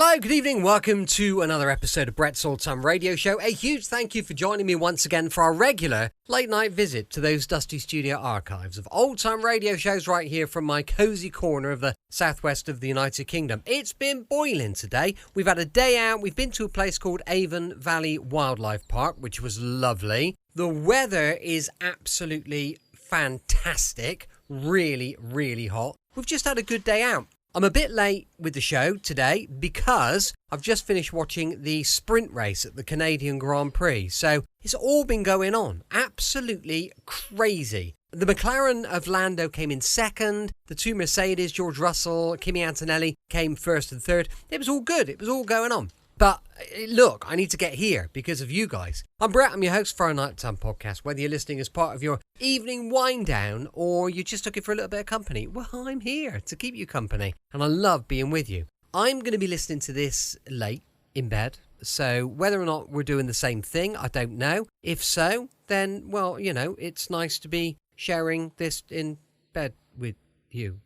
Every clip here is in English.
Hello, good evening. Welcome to another episode of Brett's Old Time Radio Show. A huge thank you for joining me once again for our regular late night visit to those dusty studio archives of old time radio shows right here from my cosy corner of the southwest of the United Kingdom. It's been boiling today. We've had a day out. We've been to a place called Avon Valley Wildlife Park, which was lovely. The weather is absolutely fantastic. Really, really hot. We've just had a good day out. I'm a bit late with the show today because I've just finished watching the sprint race at the Canadian Grand Prix. So it's all been going on. Absolutely crazy. The McLaren of Lando came in second. The two Mercedes, George Russell, Kimi Antonelli, came first and third. It was all good. It was all going on. But look, I need to get here because of you guys. I'm Brett, I'm your host for our Nighttime Podcast. Whether you're listening as part of your evening wind down or you're just looking for a little bit of company, well, I'm here to keep you company and I love being with you. I'm going to be listening to this late in bed, so whether or not we're doing the same thing, I don't know. If so, then, well, you know, it's nice to be sharing this in bed with you,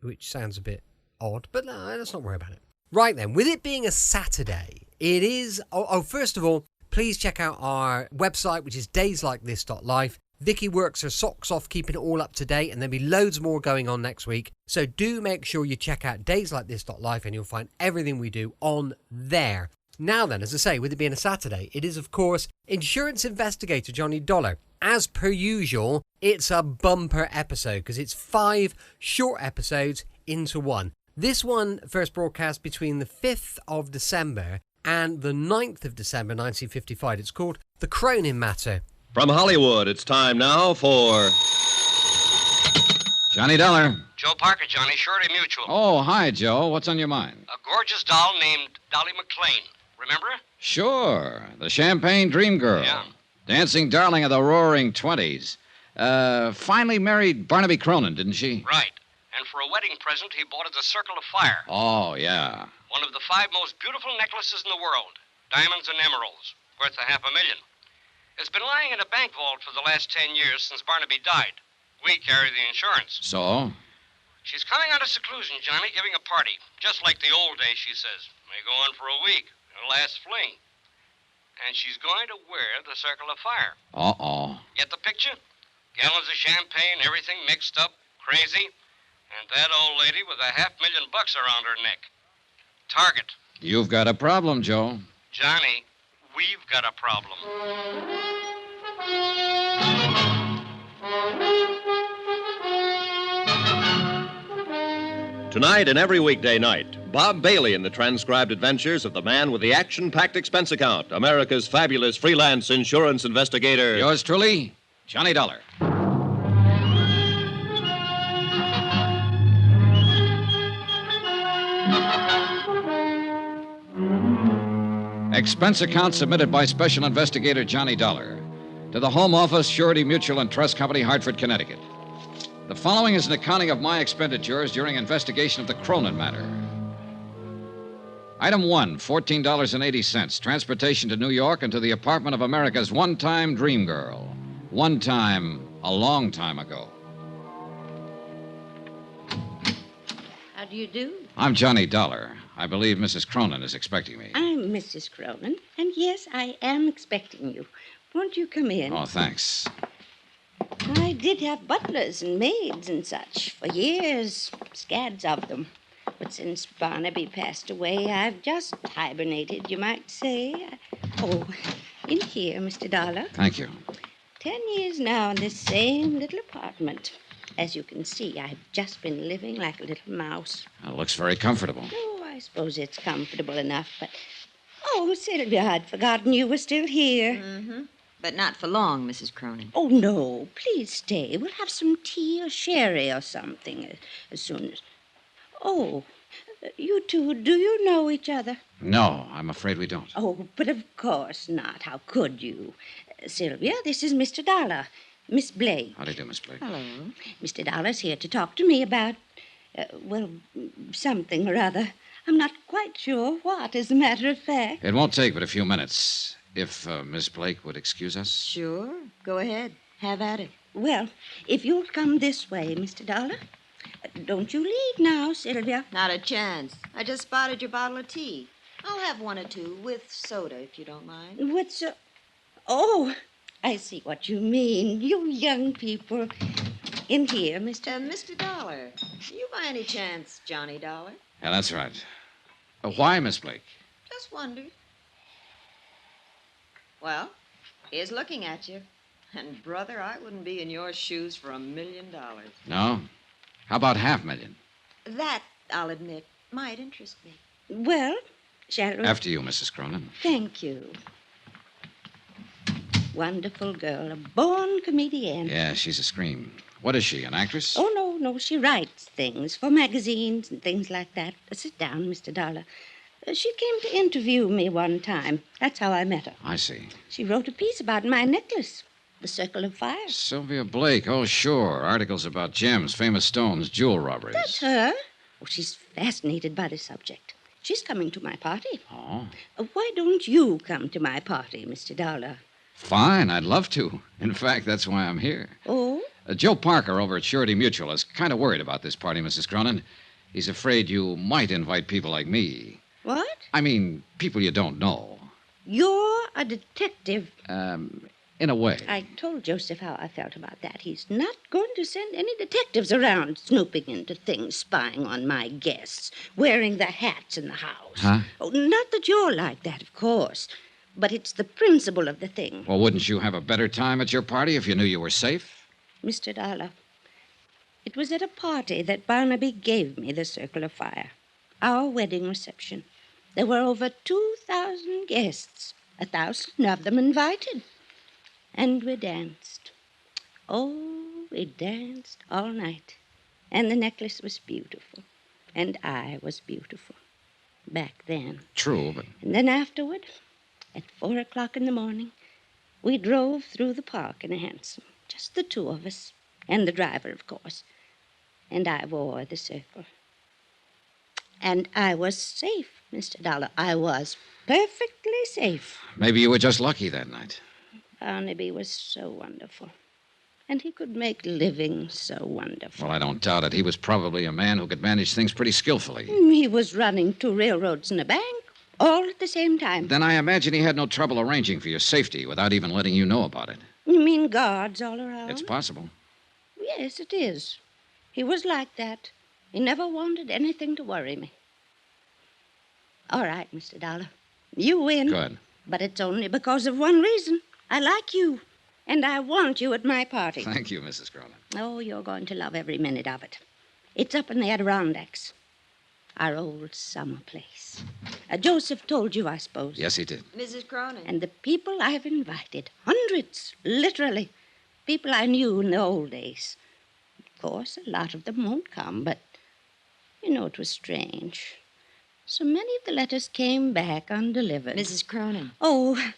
which sounds a bit odd, but no, let's not worry about it. Right then, with it being a Saturday, it is... first of all, please check out our website, which is dayslikethis.life. Vicky works her socks off, keeping it all up to date, and there'll be loads more going on next week. So do make sure you check out dayslikethis.life, and you'll find everything we do on there. Now then, as I say, with it being a Saturday, it is, of course, insurance investigator Johnny Dollar. As per usual, it's a bumper episode, because it's 5 short episodes into one. This one first broadcast between the 5th of December and the 9th of December 1955. It's called The Cronin Matter. From Hollywood, it's time now for... Johnny Dollar. Joe Parker, Johnny, Surety Mutual. Oh, hi, Joe. What's on your mind? A gorgeous doll named Dolly McLean. Remember? Sure. The Champagne Dream Girl. Yeah. Dancing darling of the roaring 20s. Finally married Barnaby Cronin, didn't she? Right. And for a wedding present, he bought her the Circle of Fire. Oh, yeah. One of the 5 most beautiful necklaces in the world. Diamonds and emeralds. Worth $500,000. It's been lying in a bank vault for the last 10 years since Barnaby died. We carry the insurance. So? She's coming out of seclusion, Johnny, giving a party. Just like the old days, she says. May go on for a week. A last fling. And she's going to wear the Circle of Fire. Uh-oh. Get the picture? Gallons of champagne, everything mixed up, crazy. And that old lady with $500,000 around her neck. Target. You've got a problem, Joe. Johnny, we've got a problem. Tonight and every weekday night, Bob Bailey in the transcribed adventures of the man with the action-packed expense account, America's fabulous freelance insurance investigator. Yours truly, Johnny Dollar. Expense account submitted by Special Investigator Johnny Dollar to the Home Office, Surety Mutual and Trust Company, Hartford, Connecticut. The following is an accounting of my expenditures during investigation of the Cronin Matter. Item 1, $14.80. Transportation to New York and to the apartment of America's one-time dream girl. One time, a long time ago. How do you do? I'm Johnny Dollar. I believe Mrs. Cronin is expecting me. I'm Mrs. Cronin, and yes, I am expecting you. Won't you come in? Oh, thanks. I did have butlers and maids and such for years, scads of them. But since Barnaby passed away, I've just hibernated, you might say. Oh, in here, Mr. Dollar. Thank you. 10 years now in this same little apartment. As you can see, I've just been living like a little mouse. It looks very comfortable. Oh, I suppose it's comfortable enough, but... Oh, Sylvia, I'd forgotten you were still here. Mm-hmm. But not for long, Mrs. Cronin. Oh, no. Please stay. We'll have some tea or sherry or something as soon as... Oh, you two, do you know each other? No, I'm afraid we don't. Oh, but of course not. How could you? Sylvia, this is Mr. Dollar. Miss Blake. How do you do, Miss Blake? Hello. Mr. Dollar's here to talk to me about, something or other. I'm not quite sure what, as a matter of fact. It won't take but a few minutes. If Miss Blake would excuse us. Sure. Go ahead. Have at it. Well, if you'll come this way, Mr. Dollar. Don't you leave now, Sylvia. Not a chance. I just spotted your bottle of tea. I'll have one or two with soda, if you don't mind. What's so... Oh, I see what you mean. You young people. In here, Mr. Mr. Dollar. You by any chance Johnny Dollar? Yeah, that's right. Why, Miss Blake? Just wondered. Well, here's looking at you. And, brother, I wouldn't be in your shoes for $1 million. No? How about $500,000? That, I'll admit, might interest me. Well, shall we... After you, Mrs. Cronin. Thank you. Wonderful girl, a born comedian. Yeah, she's a scream. What is she, an actress? Oh, no, she writes things for magazines and things like that. Sit down, Mr. Dollar. She came to interview me one time. That's how I met her. I see. She wrote a piece about my necklace, the Circle of Fire. Sylvia Blake. Oh, sure. Articles about gems, famous stones, jewel robberies. That's her. Oh, she's fascinated by the subject. She's coming to my party. Oh. Why don't you come to my party, Mr. Dollar? Fine, I'd love to. In fact, that's why I'm here. Oh? Joe Parker over at Surety Mutual is kind of worried about this party, Mrs. Cronin. He's afraid you might invite people like me. What? I mean, people you don't know. You're a detective. In a way. I told Joseph how I felt about that. He's not going to send any detectives around snooping into things, spying on my guests, wearing the hats in the house. Huh? Oh, not that you're like that, of course, but it's the principle of the thing. Well, wouldn't you have a better time at your party if you knew you were safe? Mr. Dollar, it was at a party that Barnaby gave me the Circle of Fire, our wedding reception. There were over 2,000 guests, 1,000 of them invited. And we danced. Oh, we danced all night. And the necklace was beautiful. And I was beautiful. Back then. True, but... And then afterward, at 4 o'clock in the morning, we drove through the park in a hansom. Just the two of us. And the driver, of course. And I wore the circle. And I was safe, Mr. Dollar. I was perfectly safe. Maybe you were just lucky that night. Barnaby was so wonderful. And he could make living so wonderful. Well, I don't doubt it. He was probably a man who could manage things pretty skillfully. He was running 2 railroads and a bank, all at the same time. Then I imagine he had no trouble arranging for your safety without even letting you know about it. You mean guards all around? It's possible. Yes, it is. He was like that. He never wanted anything to worry me. All right, Mr. Dollar. You win. Good. But it's only because of one reason. I like you, and I want you at my party. Thank you, Mrs. Cronin. Oh, you're going to love every minute of it. It's up in the Adirondacks, our old summer place. Joseph told you, I suppose. Yes, he did. Mrs. Cronin. And the people I've invited, hundreds, literally, people I knew in the old days. Of course, a lot of them won't come, but, it was strange. So many of the letters came back undelivered. Mrs. Cronin. Oh,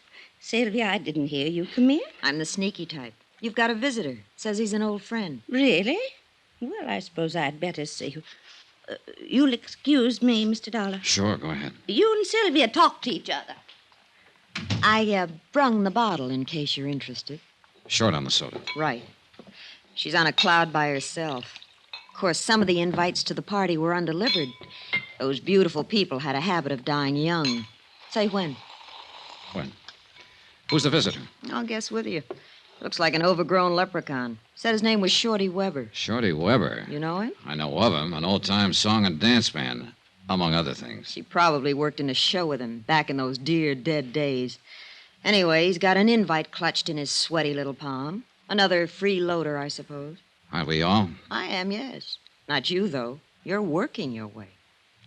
Sylvia, I didn't hear you. Come here. I'm the sneaky type. You've got a visitor. Says he's an old friend. Really? Well, I suppose I'd better see you. You'll excuse me, Mr. Dollar. Sure, go ahead. You and Sylvia talk to each other. I brung the bottle in case you're interested. Short on the soda. Right. She's on a cloud by herself. Of course, some of the invites to the party were undelivered. Those beautiful people had a habit of dying young. Say when. When? Who's the visitor? I'll guess with you. Looks like an overgrown leprechaun. Said his name was Shorty Weber. Shorty Weber. You know him? I know of him. An old-time song and dance band, among other things. She probably worked in a show with him back in those dear dead days. Anyway, he's got an invite clutched in his sweaty little palm. Another freeloader, I suppose. Aren't we all? I am, yes. Not you, though. You're working your way.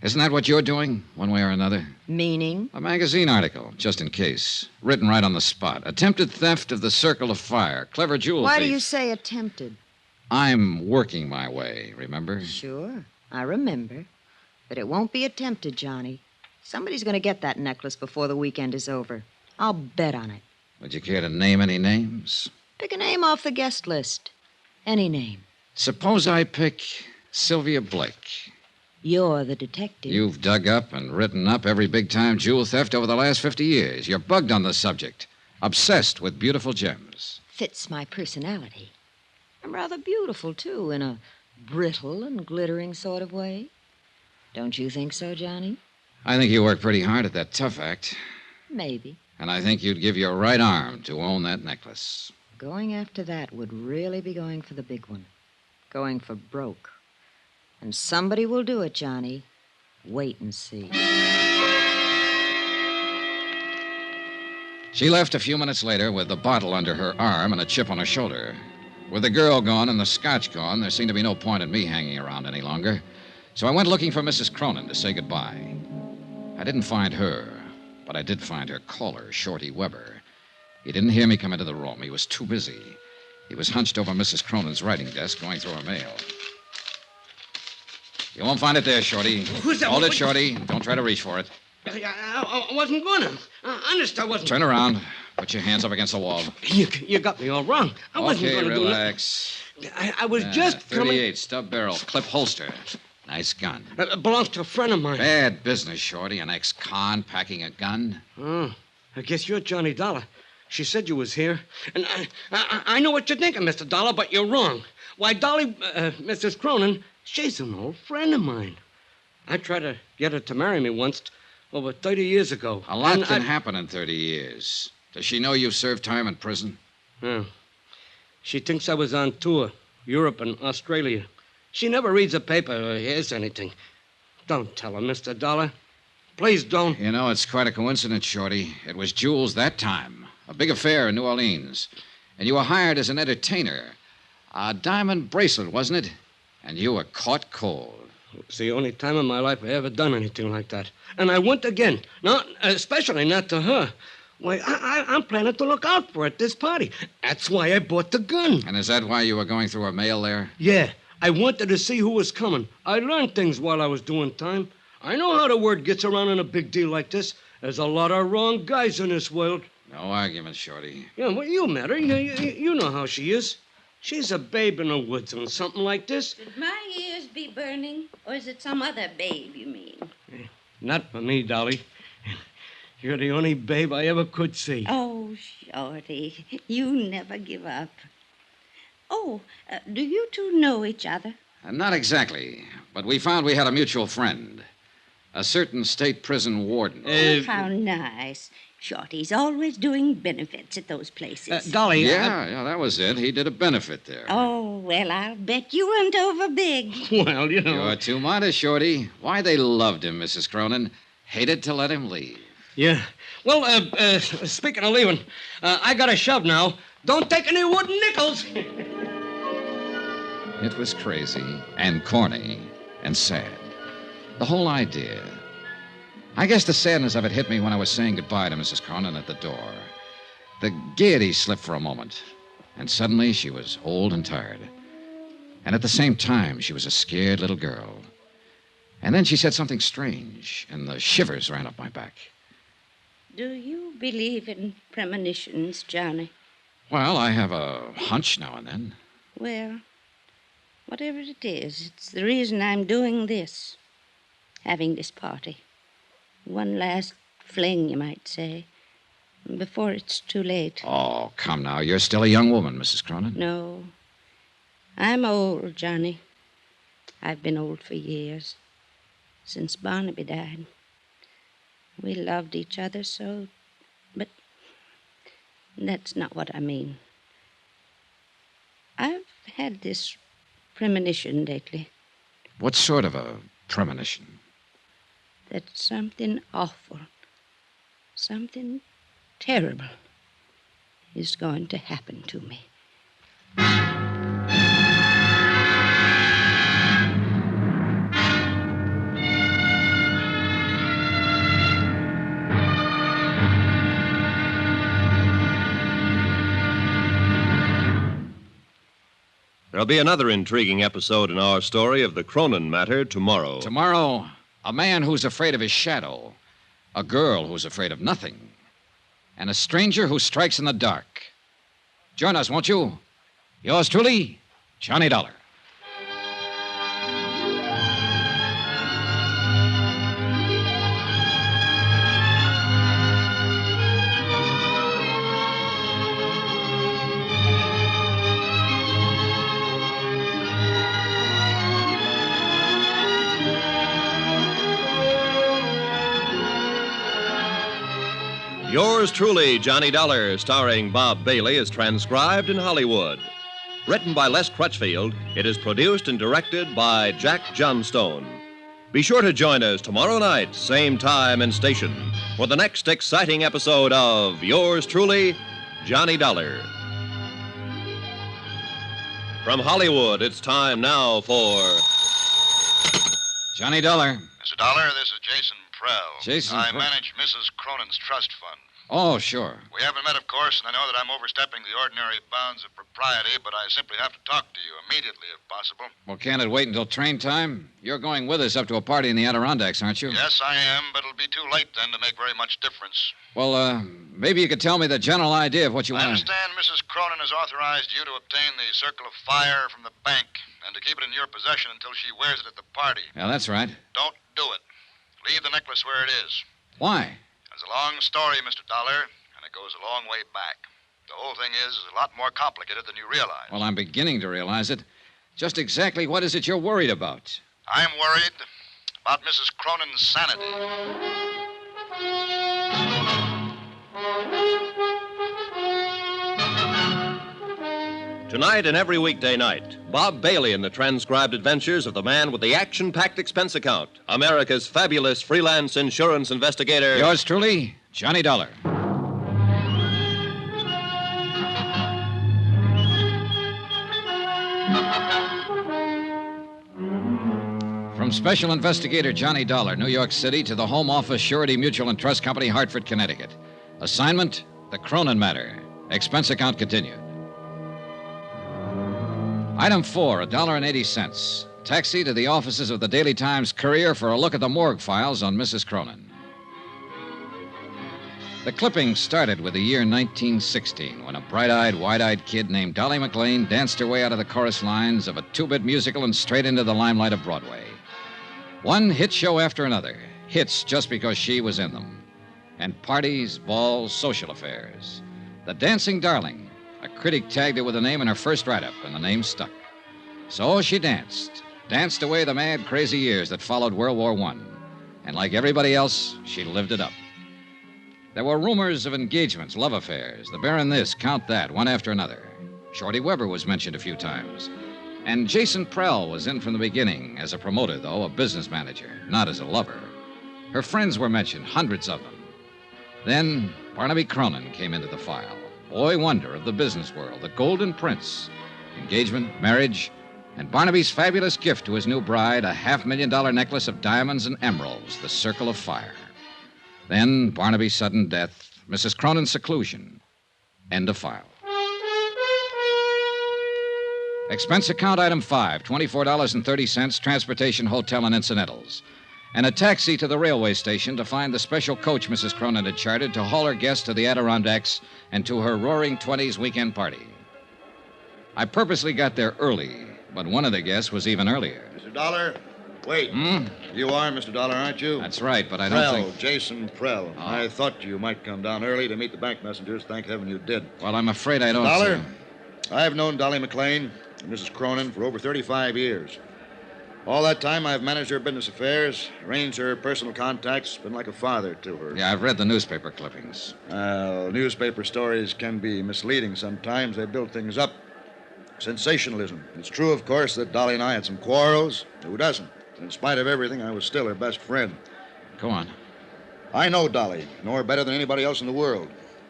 Isn't that what you're doing, one way or another? Meaning? A magazine article, just in case. Written right on the spot. Attempted theft of the Circle of Fire. Clever jewel Why thief. do you say attempted? I'm working my way, remember? Sure, I remember. But it won't be attempted, Johnny. Somebody's going to get that necklace before the weekend is over. I'll bet on it. Would you care to name any names? Pick a name off the guest list. Any name. Suppose I pick Sylvia Blake. You're the detective. You've dug up and written up every big-time jewel theft over the last 50 years. You're bugged on the subject. Obsessed with beautiful gems. Fits my personality. I'm rather beautiful, too, in a brittle and glittering sort of way. Don't you think so, Johnny? I think you work pretty hard at that tough act. Maybe. And I think you'd give your right arm to own that necklace. Going after that would really be going for the big one. Going for broke. And somebody will do it, Johnny. Wait and see. She left a few minutes later with the bottle under her arm and a chip on her shoulder. With the girl gone and the scotch gone, there seemed to be no point in me hanging around any longer. So I went looking for Mrs. Cronin to say goodbye. I didn't find her, but I did find her caller, Shorty Weber. He didn't hear me come into the room. He was too busy. He was hunched over Mrs. Cronin's writing desk, going through her mail. You won't find it there, Shorty. Who's that? Hold it, Shorty. Don't try to reach for it. I wasn't gonna. Honest, I wasn't. Turn around. Put your hands up against the wall. You got me all wrong. I wasn't Okay, gonna relax. do nothing. I was just 38, stub barrel, clip holster. Nice gun. It belongs to a friend of mine. Bad business, Shorty. An ex-con packing a gun. Oh, I guess you're Johnny Dollar. She said you was here. And I know what you're thinking, Mr. Dollar, but you're wrong. Why, Dolly, Mrs. Cronin, she's an old friend of mine. I tried to get her to marry me once, over 30 years ago. A lot can happen in 30 years. Does she know you've served time in prison? Yeah. She thinks I was on tour, Europe and Australia. She never reads a paper or hears anything. Don't tell her, Mr. Dollar. Please don't. You know, it's quite a coincidence, Shorty. It was Jules that time. A big affair in New Orleans. And you were hired as an entertainer. A diamond bracelet, wasn't it? And you were caught cold. It's the only time in my life I ever done anything like that. And I went again. Not, especially not to her. Why, I'm planning to look out for her at this party. That's why I bought the gun. And is that why you were going through her mail there? Yeah. I wanted to see who was coming. I learned things while I was doing time. I know how the word gets around in a big deal like this. There's a lot of wrong guys in this world. No argument, Shorty. Yeah, well, you met her. You know how she is. She's a babe in the woods on something like this. Should my ears be burning, or is it some other babe you mean? Not for me, Dolly. You're the only babe I ever could see. Oh, Shorty, you never give up. Oh, do you two know each other? Not exactly, but we found we had a mutual friend. A certain state prison warden. Oh, how nice. Shorty's always doing benefits at those places. Dolly. Yeah, that was it. He did a benefit there. Oh, well, I'll bet you went over big. Well, you know. You're too modest, Shorty. Why, they loved him, Mrs. Cronin. Hated to let him leave. Yeah. Well, speaking of leaving, I got a shove now. Don't take any wooden nickels. It was crazy and corny and sad. The whole idea. I guess the sadness of it hit me when I was saying goodbye to Mrs. Cronin at the door. The gaiety slipped for a moment, and suddenly she was old and tired. And at the same time, she was a scared little girl. And then she said something strange, and the shivers ran up my back. Do you believe in premonitions, Johnny? Well, I have a hunch now and then. Well, whatever it is, it's the reason I'm doing this. Having this party. One last fling, you might say, before it's too late. Oh, come now. You're still a young woman, Mrs. Cronin. No. I'm old, Johnny. I've been old for years. Since Barnaby died. We loved each other so, but that's not what I mean. I've had this premonition lately. What sort of a premonition? That something awful, something terrible is going to happen to me. There'll be another intriguing episode in our story of the Cronin Matter tomorrow. Tomorrow, a man who's afraid of his shadow, a girl who's afraid of nothing, and a stranger who strikes in the dark. Join us, won't you? Yours truly, Johnny Dollar. Yours truly, Johnny Dollar, starring Bob Bailey, is transcribed in Hollywood. Written by Les Crutchfield, it is produced and directed by Jack Johnstone. Be sure to join us tomorrow night, same time and station, for the next exciting episode of Yours truly, Johnny Dollar. From Hollywood, it's time now for... Johnny Dollar. Mr. Dollar, this is Jason Prell. Jason I Prell. manage Mrs. Cronin's trust fund. Oh, sure. We haven't met, of course, and I know that I'm overstepping the ordinary bounds of propriety, but I simply have to talk to you immediately, if possible. Well, can't it wait until train time? You're going with us up to a party in the Adirondacks, aren't you? Yes, I am, but it'll be too late then to make very much difference. Well, maybe you could tell me the general idea of what you I want. understand Mrs. Cronin has authorized you to obtain the Circle of Fire from the bank and to keep it in your possession until she wears it at the party. Yeah, that's right. Don't do it. Leave the necklace where it is. Why? It's a long story, Mr. Dollar, and it goes a long way back. The whole thing is a lot more complicated than you realize. Well, I'm beginning to realize it. Just exactly what is it you're worried about? I'm worried about Mrs. Cronin's sanity. Tonight and every weekday night, Bob Bailey in the transcribed adventures of the man with the action-packed expense account, America's fabulous freelance insurance investigator. Yours truly, Johnny Dollar. From Special Investigator Johnny Dollar, New York City, to the Home Office Surety Mutual and Trust Company, Hartford, Connecticut. Assignment, the Cronin Matter. Expense account continued. Item 4, $1.80. Taxi to the offices of the Daily Times Courier for a look at the morgue files on Mrs. Cronin. The clipping started with the year 1916, when a bright-eyed, wide-eyed kid named Dolly McLean danced her way out of the chorus lines of a two-bit musical and straight into the limelight of Broadway. One hit show after another, hits just because she was in them. And parties, balls, social affairs. The Dancing Darling. A critic tagged her with a name in her first write-up, and the name stuck. So she danced away the mad, crazy years that followed World War I. And like everybody else, she lived it up. There were rumors of engagements, love affairs, the Baron this, Count that, one after another. Shorty Weber was mentioned a few times. And Jason Prell was in from the beginning, as a promoter, though, a business manager, not as a lover. Her friends were mentioned, hundreds of them. Then Barnaby Cronin came into the file. Boy wonder of the business world, the Golden Prince. Engagement, marriage, and Barnaby's fabulous gift to his new bride, a $500,000 necklace of diamonds and emeralds, the Circle of Fire. Then Barnaby's sudden death, Mrs. Cronin's seclusion. End of file. Expense account item 5, $24.30, transportation, hotel, and incidentals. And a taxi to the railway station to find the special coach Mrs. Cronin had chartered to haul her guests to the Adirondacks and to her roaring 20s weekend party. I purposely got there early, but one of the guests was even earlier. Mr. Dollar, wait. You are Mr. Dollar, aren't you? That's right, but I don't think... Jason Prell. Oh. I thought you might come down early to meet the bank messengers. Thank heaven you did. Well, I'm afraid I don't... Dollar, I've known Dolly McLean and Mrs. Cronin for over 35 years. All that time, I've managed her business affairs, arranged her personal contacts, been like a father to her. Yeah, I've read the newspaper clippings. Newspaper stories can be misleading sometimes. They build things up. Sensationalism. It's true, of course, that Dolly and I had some quarrels. Who doesn't? In spite of everything, I was still her best friend. Go on. I know Dolly. Know her better than anybody else in the world.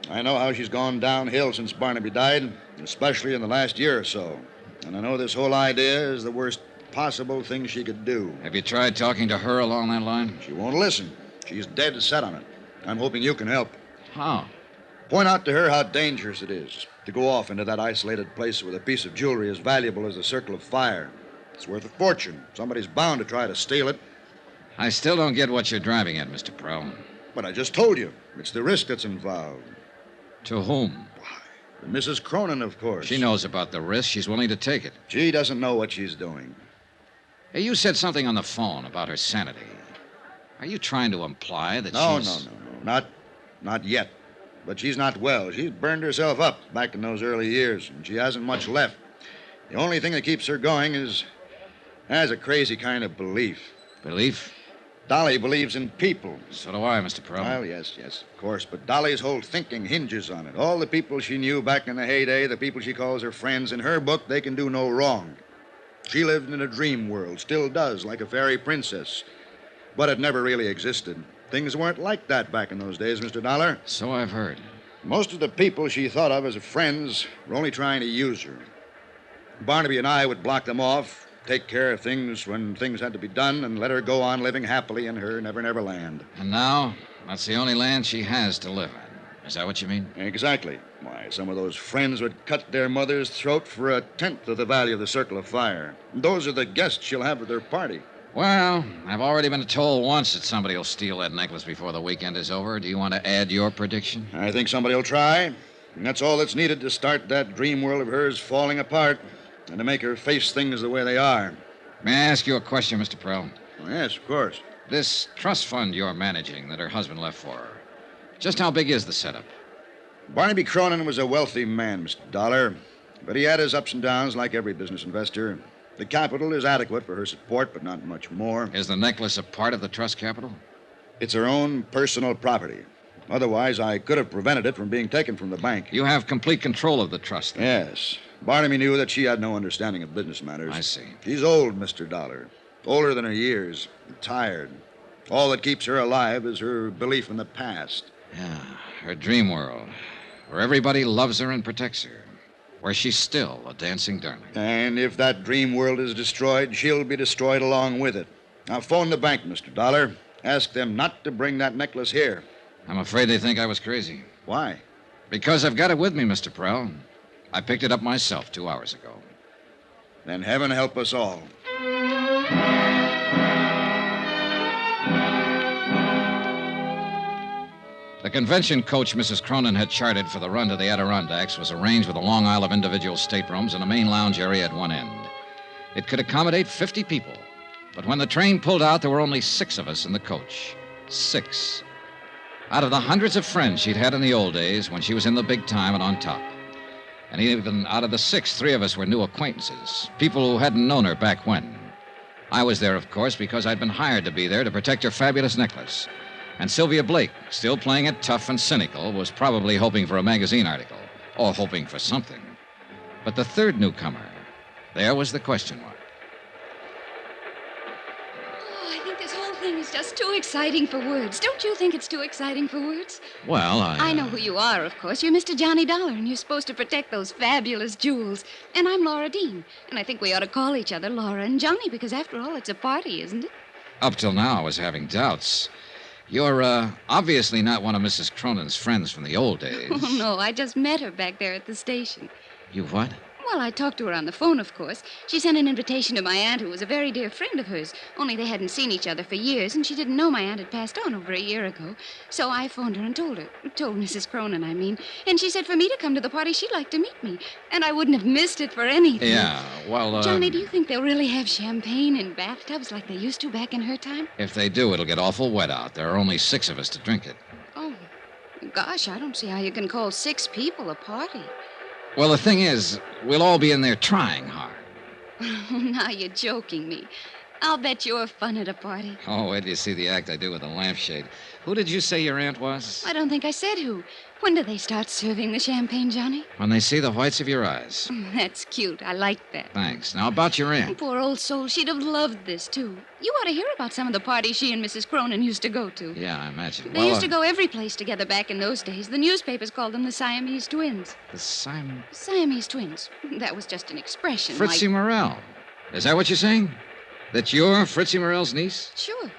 I know how she's gone downhill since Barnaby died, especially in the last year or so. And I know this whole idea is the worst possible thing she could do. Have you tried talking to her along that line? She won't listen. She's dead set on it. I'm hoping you can help. How? Point out to her how dangerous it is to go off into that isolated place with a piece of jewelry as valuable as the Circle of Fire. It's worth a fortune. Somebody's bound to try to steal it. I still don't get what you're driving at, Mr. Prell. But I just told you. It's the risk that's involved. To whom? Mrs. Cronin, of course. She knows about the risk. She's willing to take it. She doesn't know what she's doing. Hey, you said something on the phone about her sanity. Are you trying to imply that No. Not yet. But she's not well. She's burned herself up back in those early years, and she hasn't much left. The only thing that keeps her going is a crazy kind of belief. Belief? Dolly believes in people. So do I, Mr. Pearl. Well, yes, of course. But Dolly's whole thinking hinges on it. All the people she knew back in the heyday, the people she calls her friends, in her book, they can do no wrong. She lived in a dream world, still does, like a fairy princess. But it never really existed. Things weren't like that back in those days, Mr. Dollar. So I've heard. Most of the people she thought of as friends were only trying to use her. Barnaby and I would block them off, take care of things when things had to be done, and let her go on living happily in her never-never land. And now, that's the only land she has to live in. Is that what you mean? Exactly. Why, some of those friends would cut their mother's throat for a tenth of the value of the Circle of Fire. Those are the guests she'll have at their party. Well, I've already been told once that somebody will steal that necklace before the weekend is over. Do you want to add your prediction? I think somebody will try. And that's all that's needed to start that dream world of hers falling apart and to make her face things the way they are. May I ask you a question, Mr. Pearl? Oh, yes, of course. This trust fund you're managing that her husband left for her, just how big is the setup? Barnaby Cronin was a wealthy man, Mr. Dollar, but he had his ups and downs like every business investor. The capital is adequate for her support, but not much more. Is the necklace a part of the trust capital? It's her own personal property. Otherwise, I could have prevented it from being taken from the bank. You have complete control of the trust, then? Yes. Barnaby knew that she had no understanding of business matters. I see. She's old, Mr. Dollar. Older than her years. Tired. All that keeps her alive is her belief in the past. Yeah, her dream world, where everybody loves her and protects her, where she's still a dancing darling. And if that dream world is destroyed, she'll be destroyed along with it. Now, phone the bank, Mr. Dollar. Ask them not to bring that necklace here. I'm afraid they think I was crazy. Why? Because I've got it with me, Mr. Pearl. I picked it up myself 2 hours ago. Then heaven help us all. The convention coach Mrs. Cronin had chartered for the run to the Adirondacks was arranged with a long aisle of individual staterooms and a main lounge area at one end. It could accommodate 50 people, but when the train pulled out, there were only 6 of us in the coach. 6. Out of the hundreds of friends she'd had in the old days when she was in the big time and on top. And even out of the 6, 3 of us were new acquaintances, people who hadn't known her back when. I was there, of course, because I'd been hired to be there to protect her fabulous necklace. And Sylvia Blake, still playing it tough and cynical, was probably hoping for a magazine article, or hoping for something. But the third newcomer, there was the question mark. Oh, I think this whole thing is just too exciting for words. Don't you think it's too exciting for words? Well, I know who you are, of course. You're Mr. Johnny Dollar, and you're supposed to protect those fabulous jewels. And I'm Laura Dean, and I think we ought to call each other Laura and Johnny, because after all, it's a party, isn't it? Up till now, I was having doubts. You're, obviously not one of Mrs. Cronin's friends from the old days. Oh, no, I just met her back there at the station. You what? Well, I talked to her on the phone, of course. She sent an invitation to my aunt, who was a very dear friend of hers, only they hadn't seen each other for years, and she didn't know my aunt had passed on over a year ago. So I phoned her and told Mrs. Cronin, I mean, and she said for me to come to the party, she'd like to meet me, and I wouldn't have missed it for anything. Yeah, well, Johnny, do you think they'll really have champagne in bathtubs like they used to back in her time? If they do, it'll get awful wet out. There are only 6 of us to drink it. Oh, gosh, I don't see how you can call 6 people a party. Well, the thing is, we'll all be in there trying hard. Now you're joking me. I'll bet you're fun at a party. Oh, wait till you see the act I do with the lampshade. Who did you say your aunt was? I don't think I said who. When do they start serving the champagne, Johnny? When they see the whites of your eyes. That's cute. I like that. Thanks. Now, about your aunt. Poor old soul. She'd have loved this, too. You ought to hear about some of the parties she and Mrs. Cronin used to go to. Yeah, I imagine. They used to go every place together back in those days. The newspapers called them the Siamese twins. The Simon... Siamese twins. That was just an expression. Fritzie Morell. Is that what you're saying? That you're Fritzie Morell's niece? Sure.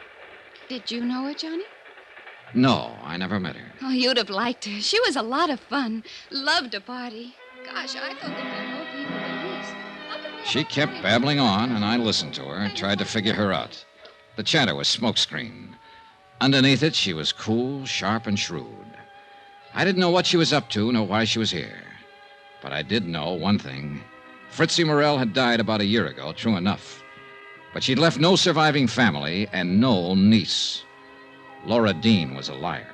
Did you know her, Johnny? No, I never met her. Oh, you'd have liked her. She was a lot of fun. Loved to party. Gosh, I thought there'd be more people than this. She kept babbling on, and I listened to her, tried to figure her out. The chatter was smokescreen. Underneath it, she was cool, sharp, and shrewd. I didn't know what she was up to, nor why she was here. But I did know one thing. Fritzie Morell had died about a year ago, true enough. But she'd left no surviving family and no niece. Laura Dean was a liar.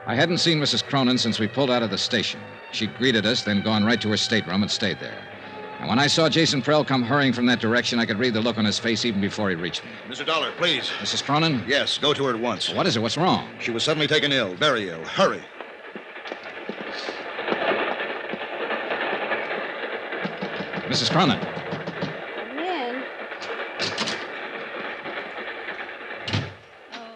I hadn't seen Mrs. Cronin since we pulled out of the station. She'd greeted us, then gone right to her stateroom and stayed there. And when I saw Jason Prell come hurrying from that direction, I could read the look on his face even before he reached me. Mr. Dollar, please. Mrs. Cronin? Yes, go to her at once. What is it? What's wrong? She was suddenly taken ill, very ill. Hurry. Mrs. Cronin. Come in. Oh,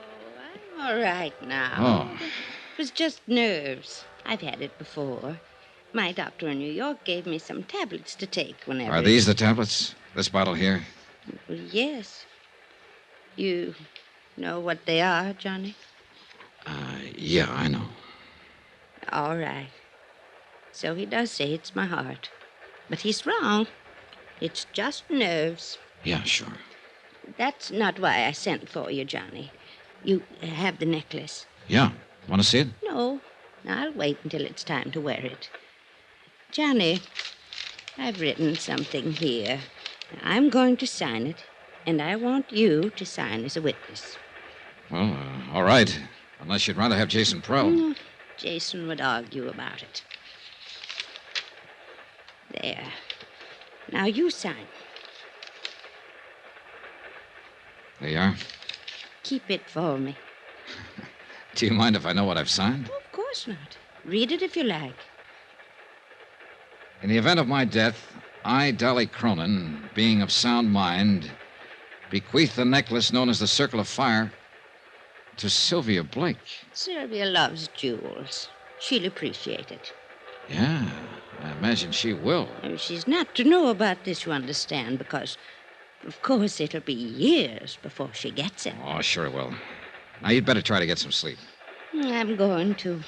I'm all right now. Oh. It was just nerves. I've had it before. My doctor in New York gave me some tablets to take whenever... Are these the tablets? This bottle here? Well, yes. You know what they are, Johnny? Yeah, I know. All right. So he does say it's my heart. But he's wrong. It's just nerves. Yeah, sure. That's not why I sent for you, Johnny. You have the necklace. Yeah. Want to see it? No, I'll wait until it's time to wear it. Johnny, I've written something here. I'm going to sign it, and I want you to sign as a witness. Well, all right. Unless you'd rather have Jason Prell. No, Jason would argue about it. There. Now you sign. There you are. Keep it for me. Do you mind if I know what I've signed? Of course not. Read it if you like. In the event of my death, I, Dolly Cronin, being of sound mind, bequeath the necklace known as the Circle of Fire to Sylvia Blake. Sylvia loves jewels. She'll appreciate it. Yeah, I imagine she will. She's not to know about this, you understand, because, of course, it'll be years before she gets it. Oh, sure it will. Now, you'd better try to get some sleep. I'm going to.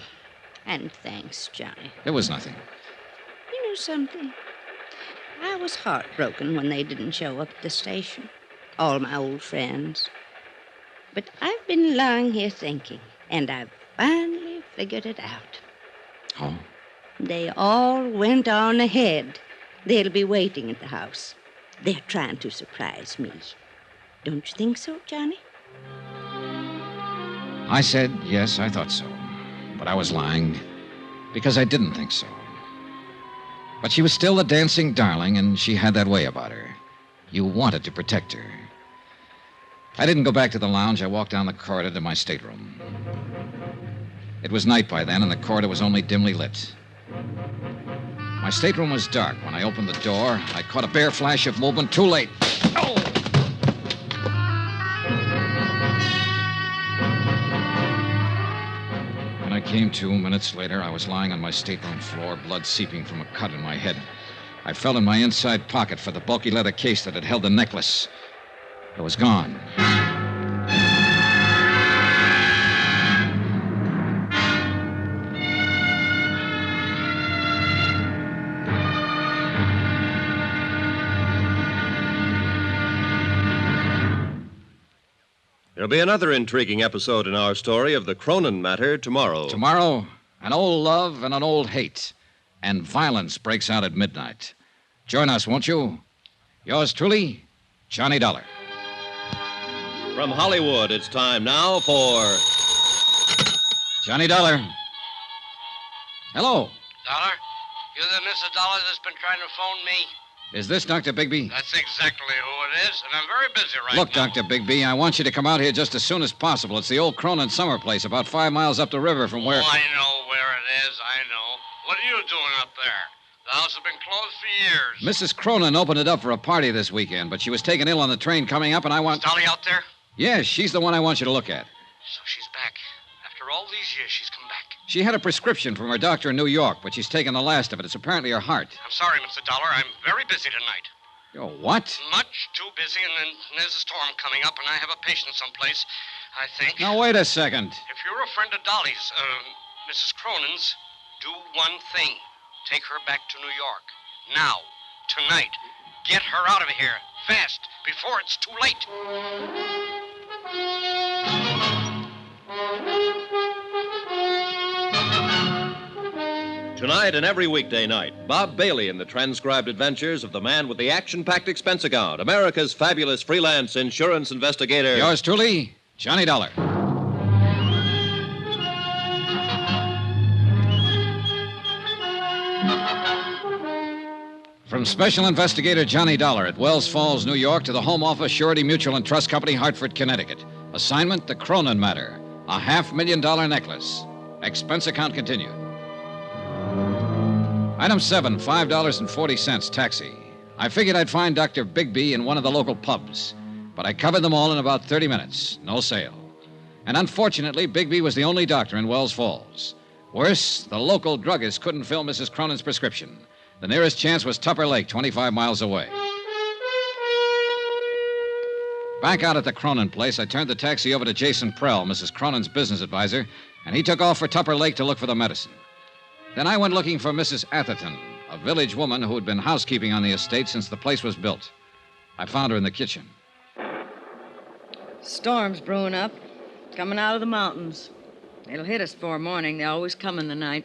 And thanks, Johnny. It was nothing. You know something? I was heartbroken when they didn't show up at the station. All my old friends. But I've been lying here thinking, and I've finally figured it out. Oh? They all went on ahead. They'll be waiting at the house. They're trying to surprise me. Don't you think so, Johnny? I said, yes, I thought so. But I was lying because I didn't think so. But she was still a dancing darling, and she had that way about her. You wanted to protect her. I didn't go back to the lounge. I walked down the corridor to my stateroom. It was night by then, and the corridor was only dimly lit. My stateroom was dark. When I opened the door, I caught a bare flash of movement. Too late. Oh! When I came to minutes later, I was lying on my stateroom floor, blood seeping from a cut in my head. I felt in my inside pocket for the bulky leather case that had held the necklace. It was gone. There'll be another intriguing episode in our story of the Cronin Matter tomorrow. Tomorrow, an old love and an old hate. And violence breaks out at midnight. Join us, won't you? Yours truly, Johnny Dollar. From Hollywood, it's time now for... Johnny Dollar. Hello. Dollar? You're the Mr. Dollar that's been trying to phone me? Is this Dr. Bigby? That's exactly who it is, and I'm very busy right Look, now. Dr. Bigby, I want you to come out here just as soon as possible. It's the old Cronin summer place about 5 miles up the river from where... Oh, I know where it is, I know. What are you doing up there? The house has been closed for years. Mrs. Cronin opened it up for a party this weekend, but she was taken ill on the train coming up, and I want... Is Dolly out there? Yes, she's the one I want you to look at. So she's back. After all these years, she's come back. She had a prescription from her doctor in New York, but she's taken the last of it. It's apparently her heart. I'm sorry, Mr. Dollar. I'm very busy tonight. Oh, what? Much too busy, and then there's a storm coming up, and I have a patient someplace, I think. Now, wait a second. If you're a friend of Dolly's, Mrs. Cronin's, do one thing. Take her back to New York. Now. Tonight. Get her out of here. Fast. Before it's too late. Tonight and every weekday night, Bob Bailey in the transcribed adventures of the man with the action-packed expense account, America's fabulous freelance insurance investigator. Yours truly, Johnny Dollar. For From Special Investigator Johnny Dollar at Wells Falls, New York, to the Home Office, Surety Mutual and Trust Company, Hartford, Connecticut. Assignment, the Cronin Matter. A $500,000 necklace. Expense account continued. Item 7, $5.40, taxi. I figured I'd find Dr. Bigby in one of the local pubs, but I covered them all in about 30 minutes. No sale. And unfortunately, Bigby was the only doctor in Wells Falls. Worse, the local druggist couldn't fill Mrs. Cronin's prescription. The nearest chance was Tupper Lake, 25 miles away. Back out at the Cronin place, I turned the taxi over to Jason Prell, Mrs. Cronin's business advisor, and he took off for Tupper Lake to look for the medicine. Then I went looking for Mrs. Atherton, a village woman who had been housekeeping on the estate since the place was built. I found her in the kitchen. Storm's brewing up, coming out of the mountains. It'll hit us before morning. They always come in the night.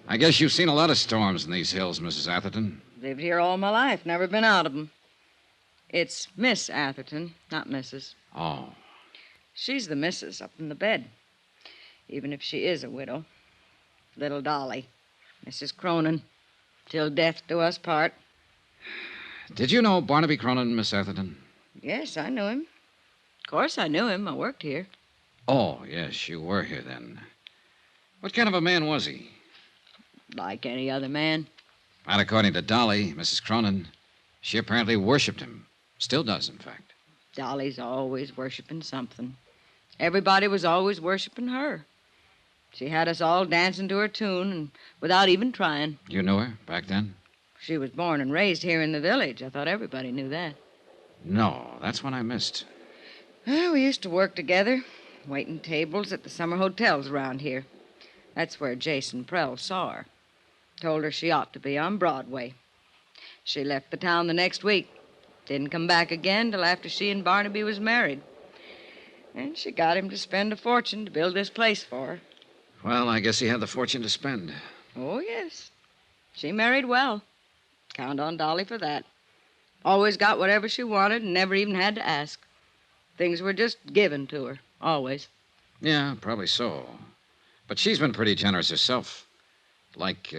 I guess you've seen a lot of storms in these hills, Mrs. Atherton. Lived here all my life, never been out of them. It's Miss Atherton, not Mrs. Oh. She's the missus up in the bed, even if she is a widow. Little Dolly, Mrs. Cronin, till death do us part. Did you know Barnaby Cronin, Miss Atherton? Yes, I knew him. Of course I knew him. I worked here. Oh, yes, you were here then. What kind of a man was he? Like any other man. Not according to Dolly, Mrs. Cronin. She apparently worshipped him. Still does, in fact. Dolly's always worshiping something. Everybody was always worshiping her. She had us all dancing to her tune, and without even trying. You knew her back then? She was born and raised here in the village. I thought everybody knew that. No, that's what I missed. Well, we used to work together, waiting tables at the summer hotels around here. That's where Jason Prell saw her. Told her she ought to be on Broadway. She left the town the next week. Didn't come back again till after she and Barnaby was married. And she got him to spend a fortune to build this place for her. Well, I guess he had the fortune to spend. Oh, yes. She married well. Count on Dolly for that. Always got whatever she wanted and never even had to ask. Things were just given to her, always. Yeah, probably so. But she's been pretty generous herself. Like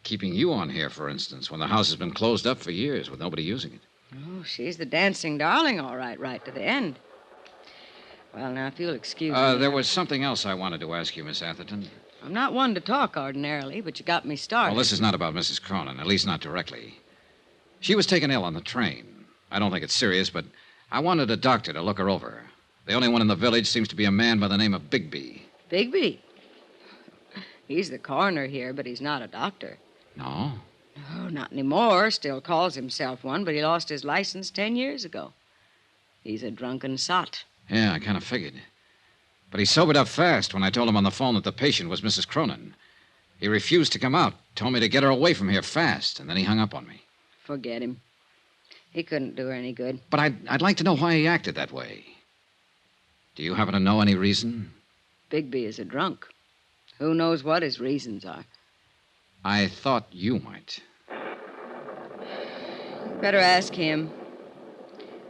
keeping you on here, for instance, when the house has been closed up for years with nobody using it. Oh, she's the dancing darling, all right, right to the end. Well, now, if you'll excuse me... There was something else I wanted to ask you, Miss Atherton. I'm not one to talk ordinarily, but you got me started. Well, this is not about Mrs. Cronin, at least not directly. She was taken ill on the train. I don't think it's serious, but I wanted a doctor to look her over. The only one in the village seems to be a man by the name of Bigby. Bigby? He's the coroner here, but he's not a doctor. No? No, not anymore. Still calls himself one, but he lost his license 10 years ago. He's a drunken sot. Yeah, I kind of figured. But he sobered up fast when I told him on the phone that the patient was Mrs. Cronin. He refused to come out, told me to get her away from here fast, and then he hung up on me. Forget him. He couldn't do her any good. But I'd like to know why he acted that way. Do you happen to know any reason? Bigby is a drunk. Who knows what his reasons are? I thought you might. Better ask him.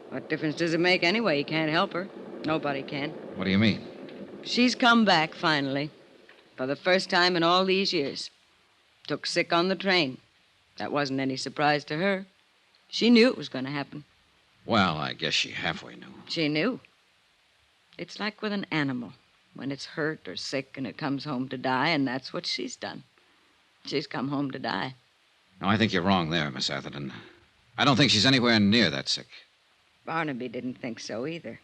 What difference does it make anyway? He can't help her. Nobody can. What do you mean? She's come back, finally. For the first time in all these years. Took sick on the train. That wasn't any surprise to her. She knew it was going to happen. Well, I guess she halfway knew. She knew. It's like with an animal. When it's hurt or sick and it comes home to die, and that's what she's done. She's come home to die. No, I think you're wrong there, Miss Atherton. I don't think she's anywhere near that sick. Barnaby didn't think so either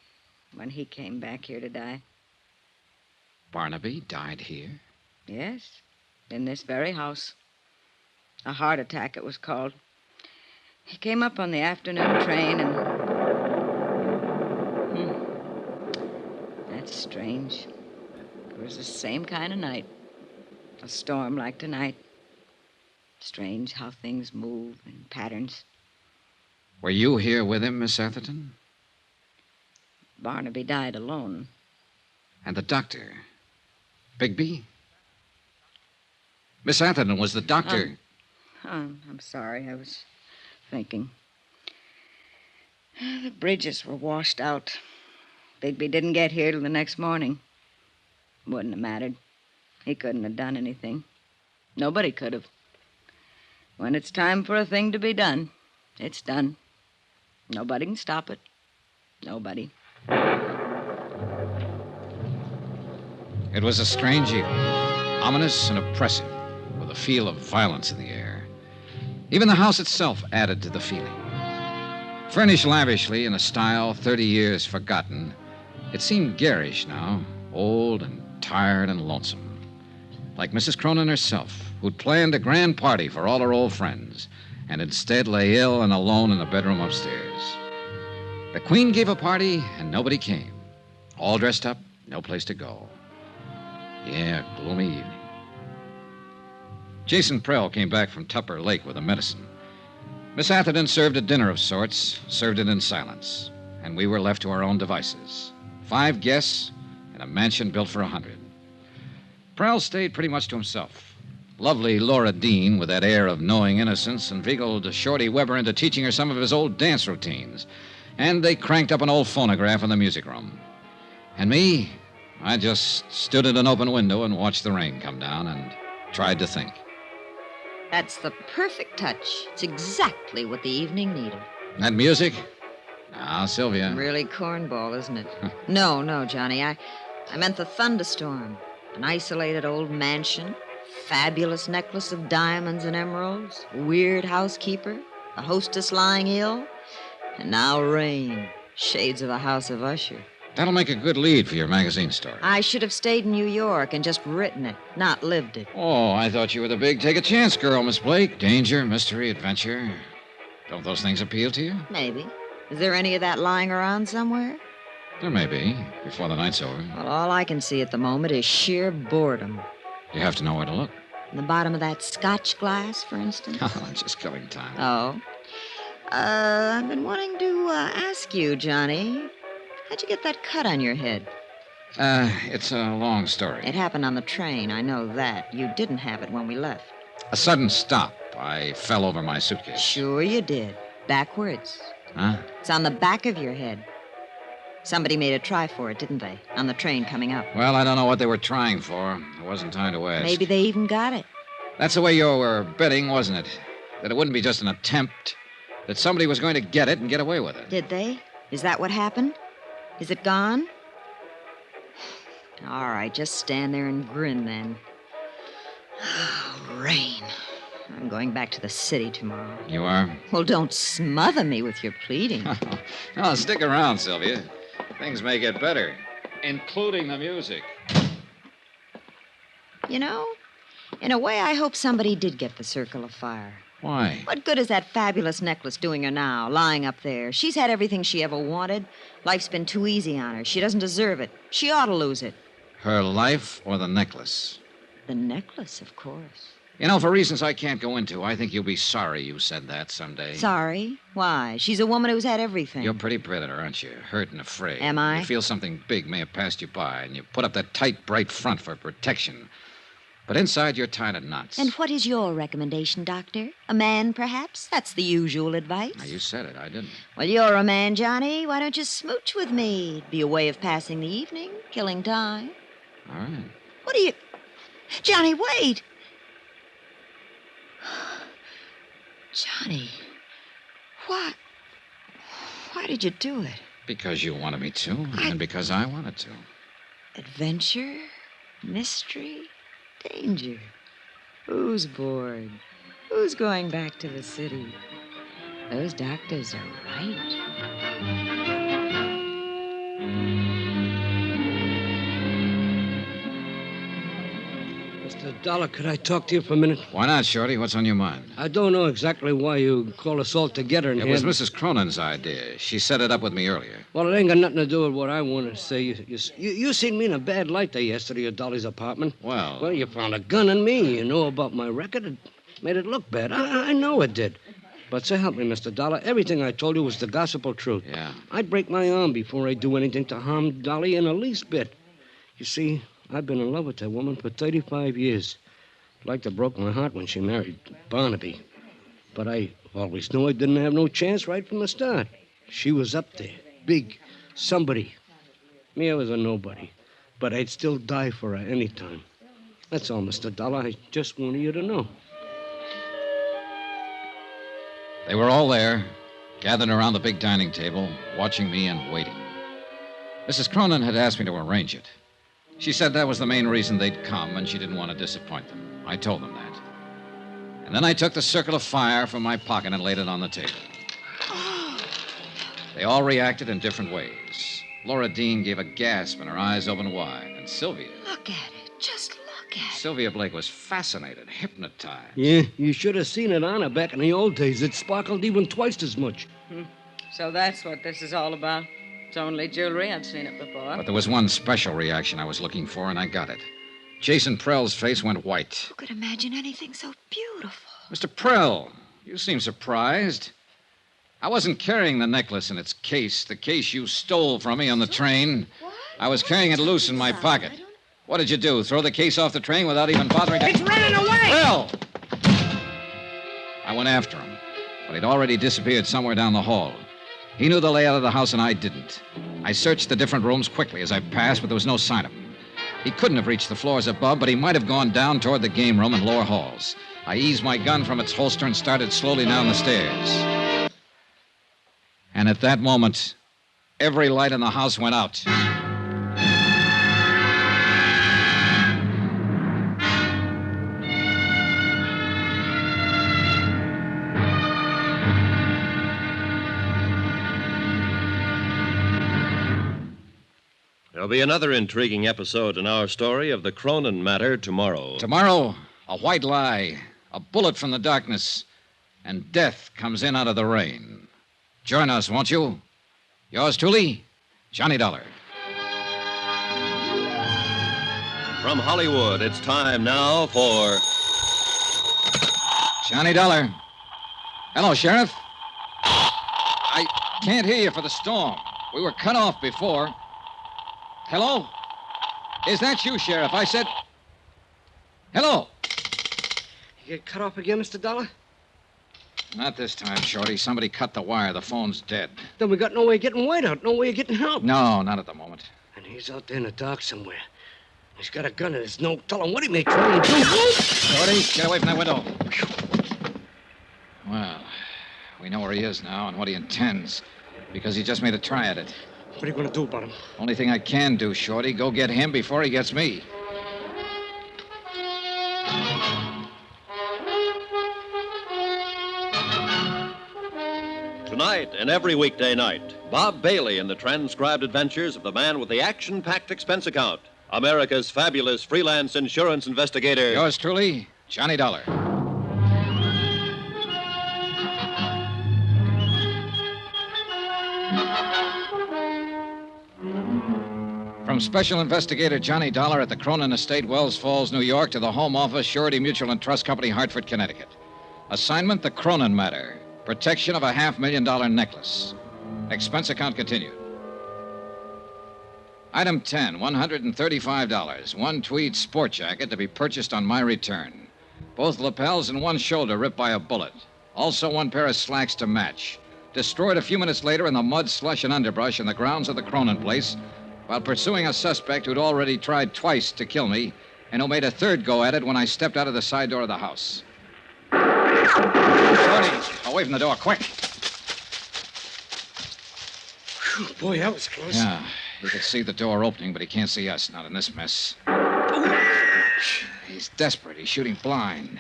when he came back here to die. Barnaby died here? Yes, in this very house. A heart attack, it was called. He came up on the afternoon train and... That's strange. It was the same kind of night. A storm like tonight. Strange how things move in patterns. Were you here with him, Miss Atherton? Barnaby died alone. And the doctor? Bigby? Miss Atherton, was the doctor... I'm sorry. I was thinking. The bridges were washed out. Bigby didn't get here till the next morning. Wouldn't have mattered. He couldn't have done anything. Nobody could have. When it's time for a thing to be done, It's done. Nobody can stop it. Nobody. It was a strange evening, ominous and oppressive, with a feel of violence in the air. Even the house itself added to the feeling. Furnished lavishly in a style 30 years forgotten, it seemed garish now, old and tired and lonesome. Like Mrs. Cronin herself, who'd planned a grand party for all her old friends, and instead lay ill and alone in the bedroom upstairs. The Queen gave a party, and nobody came. All dressed up, no place to go. Yeah, gloomy evening. Jason Prell came back from Tupper Lake with the medicine. Miss Atherton served a dinner of sorts, served it in silence, and we were left to our own devices. 5 guests and a mansion built for 100. Prell stayed pretty much to himself. Lovely Laura Dean, with that air of knowing innocence, inveigled Shorty Weber into teaching her some of his old dance routines. And they cranked up an old phonograph in the music room. And me, I just stood at an open window and watched the rain come down and tried to think. That's the perfect touch. It's exactly what the evening needed. That music? Now, Sylvia. Really cornball, isn't it? No, Johnny. I meant the thunderstorm. An isolated old mansion, fabulous necklace of diamonds and emeralds, a weird housekeeper, a hostess lying ill, and now rain. Shades of a house of Usher. That'll make a good lead for your magazine story. I should have stayed in New York and just written it, not lived it. Oh, I thought you were the big take-a-chance girl, Miss Blake. Danger, mystery, adventure. Don't those things appeal to you? Maybe. Is there any of that lying around somewhere? There may be, before the night's over. Well, all I can see at the moment is sheer boredom. You have to know where to look. In the bottom of that scotch glass, for instance? Oh, just killing time. Oh. I've been wanting to ask you, Johnny. How'd you get that cut on your head? It's a long story. It happened on the train, I know that. You didn't have it when we left. A sudden stop. I fell over my suitcase. Sure you did. Backwards. Huh? It's on the back of your head. Somebody made a try for it, didn't they? On the train coming up. Well, I don't know what they were trying for. There wasn't time to ask. Maybe they even got it. That's the way you were betting, wasn't it? That it wouldn't be just an attempt. That somebody was going to get it and get away with it. Did they? Is that what happened? Is it gone? All right, just stand there and grin then. Rain. I'm going back to the city tomorrow. You are? Well, don't smother me with your pleading. No, stick around, Sylvia. Things may get better, including the music. You know, in a way, I hope somebody did get the Circle of Fire. Why? What good is that fabulous necklace doing her now, lying up there? She's had everything she ever wanted. Life's been too easy on her. She doesn't deserve it. She ought to lose it. Her life or the necklace? The necklace, of course. You know, for reasons I can't go into, I think you'll be sorry you said that someday. Sorry? Why? She's a woman who's had everything. You're a pretty predator, aren't you? Hurt and afraid. Am I? You feel something big may have passed you by, and you put up that tight, bright front for protection. But inside, you're tied in knots. And what is your recommendation, Doctor? A man, perhaps? That's the usual advice. Now, you said it. I didn't. Well, you're a man, Johnny. Why don't you smooch with me? It'd be a way of passing the evening, killing time. All right. What are you... Johnny, wait! Johnny, why did you do it? Because you wanted me to, and because I wanted to. Adventure, mystery, danger. Who's bored? Who's going back to the city? Those doctors are right. Mr. Dollar, could I talk to you for a minute? Why not, Shorty? What's on your mind? I don't know exactly why you called us all together in It here. was Mrs. Cronin's idea. She set it up with me earlier. Well, it ain't got nothing to do with what I want to say. You seen me in a bad light there yesterday at Dolly's apartment. Well, You found a gun in me. You know about my record. It made it look bad. I know it did. But so help me, Mr. Dollar, everything I told you was the gospel truth. yeah. I'd break my arm before I'd do anything to harm Dolly in the least bit. You see, I've been in love with that woman for 35 years. Like to broke my heart when she married Barnaby. But I always knew I didn't have no chance right from the start. She was up there, big, somebody. Me, I was a nobody. But I'd still die for her any time. That's all, Mr. Dollar. I just wanted you to know. They were all there, gathered around the big dining table, watching me and waiting. Mrs. Cronin had asked me to arrange it. She said that was the main reason they'd come, and she didn't want to disappoint them. I told them that. And then I took the circle of fire from my pocket and laid it on the table. They all reacted in different ways. Laura Dean gave a gasp and her eyes opened wide. And Sylvia... Look at it. Just look at it. Sylvia Blake was fascinated, hypnotized. Yeah, you should have seen it on her back in the old days. It sparkled even twice as much. So that's what this is all about. It's only jewelry. I've seen it before. But there was one special reaction I was looking for, and I got it. Jason Prell's face went white. Who could imagine anything so beautiful? Mr. Prell, you seem surprised. I wasn't carrying the necklace in its case, the case you stole from me on the train. What? I was carrying it loose in my pocket. What did you do, throw the case off the train without even bothering to... It's running away! Prell! I went after him, but he'd already disappeared somewhere down the hall. He knew the layout of the house, and I didn't. I searched the different rooms quickly as I passed, but there was no sign of him. He couldn't have reached the floors above, but he might have gone down toward the game room and lower halls. I eased my gun from its holster and started slowly down the stairs. And at that moment, every light in the house went out. There'll be another intriguing episode in our story of the Cronin Matter tomorrow. Tomorrow, a white lie, a bullet from the darkness, and death comes in out of the rain. Join us, won't you? Yours truly, Johnny Dollar. From Hollywood, it's time now for... Johnny Dollar. Hello, Sheriff. I can't hear you for the storm. We were cut off before. Hello? Is that you, Sheriff? I said... Hello? You get cut off again, Mr. Dollar? Not this time, Shorty. Somebody cut the wire. The phone's dead. Then we got no way of getting White out, no way of getting help. No, not at the moment. And he's out there in the dark somewhere. He's got a gun and there's no telling what he may try and do. Shorty, get away from that window. Well, we know where he is now and what he intends, because he just made a try at it. What are you going to do about him? Only thing I can do, Shorty, go get him before he gets me. Tonight and every weekday night, Bob Bailey in the transcribed adventures of the man with the action-packed expense account, America's fabulous freelance insurance investigator. Yours truly, Johnny Dollar. From Special Investigator Johnny Dollar at the Cronin Estate, Wells Falls, New York, to the Home Office, Surety Mutual and Trust Company, Hartford, Connecticut. Assignment, the Cronin Matter. Protection of a $500,000 necklace. Expense account continued. Item 10, $135. One tweed sport jacket to be purchased on my return. Both lapels and one shoulder ripped by a bullet. Also one pair of slacks to match. Destroyed a few minutes later in the mud, slush, and underbrush in the grounds of the Cronin place while pursuing a suspect who'd already tried twice to kill me and who made a third go at it when I stepped out of the side door of the house. Shorty, away from the door, quick. Whew, boy, that was close. Yeah, he could see the door opening, but he can't see us, not in this mess. He's desperate. He's shooting blind.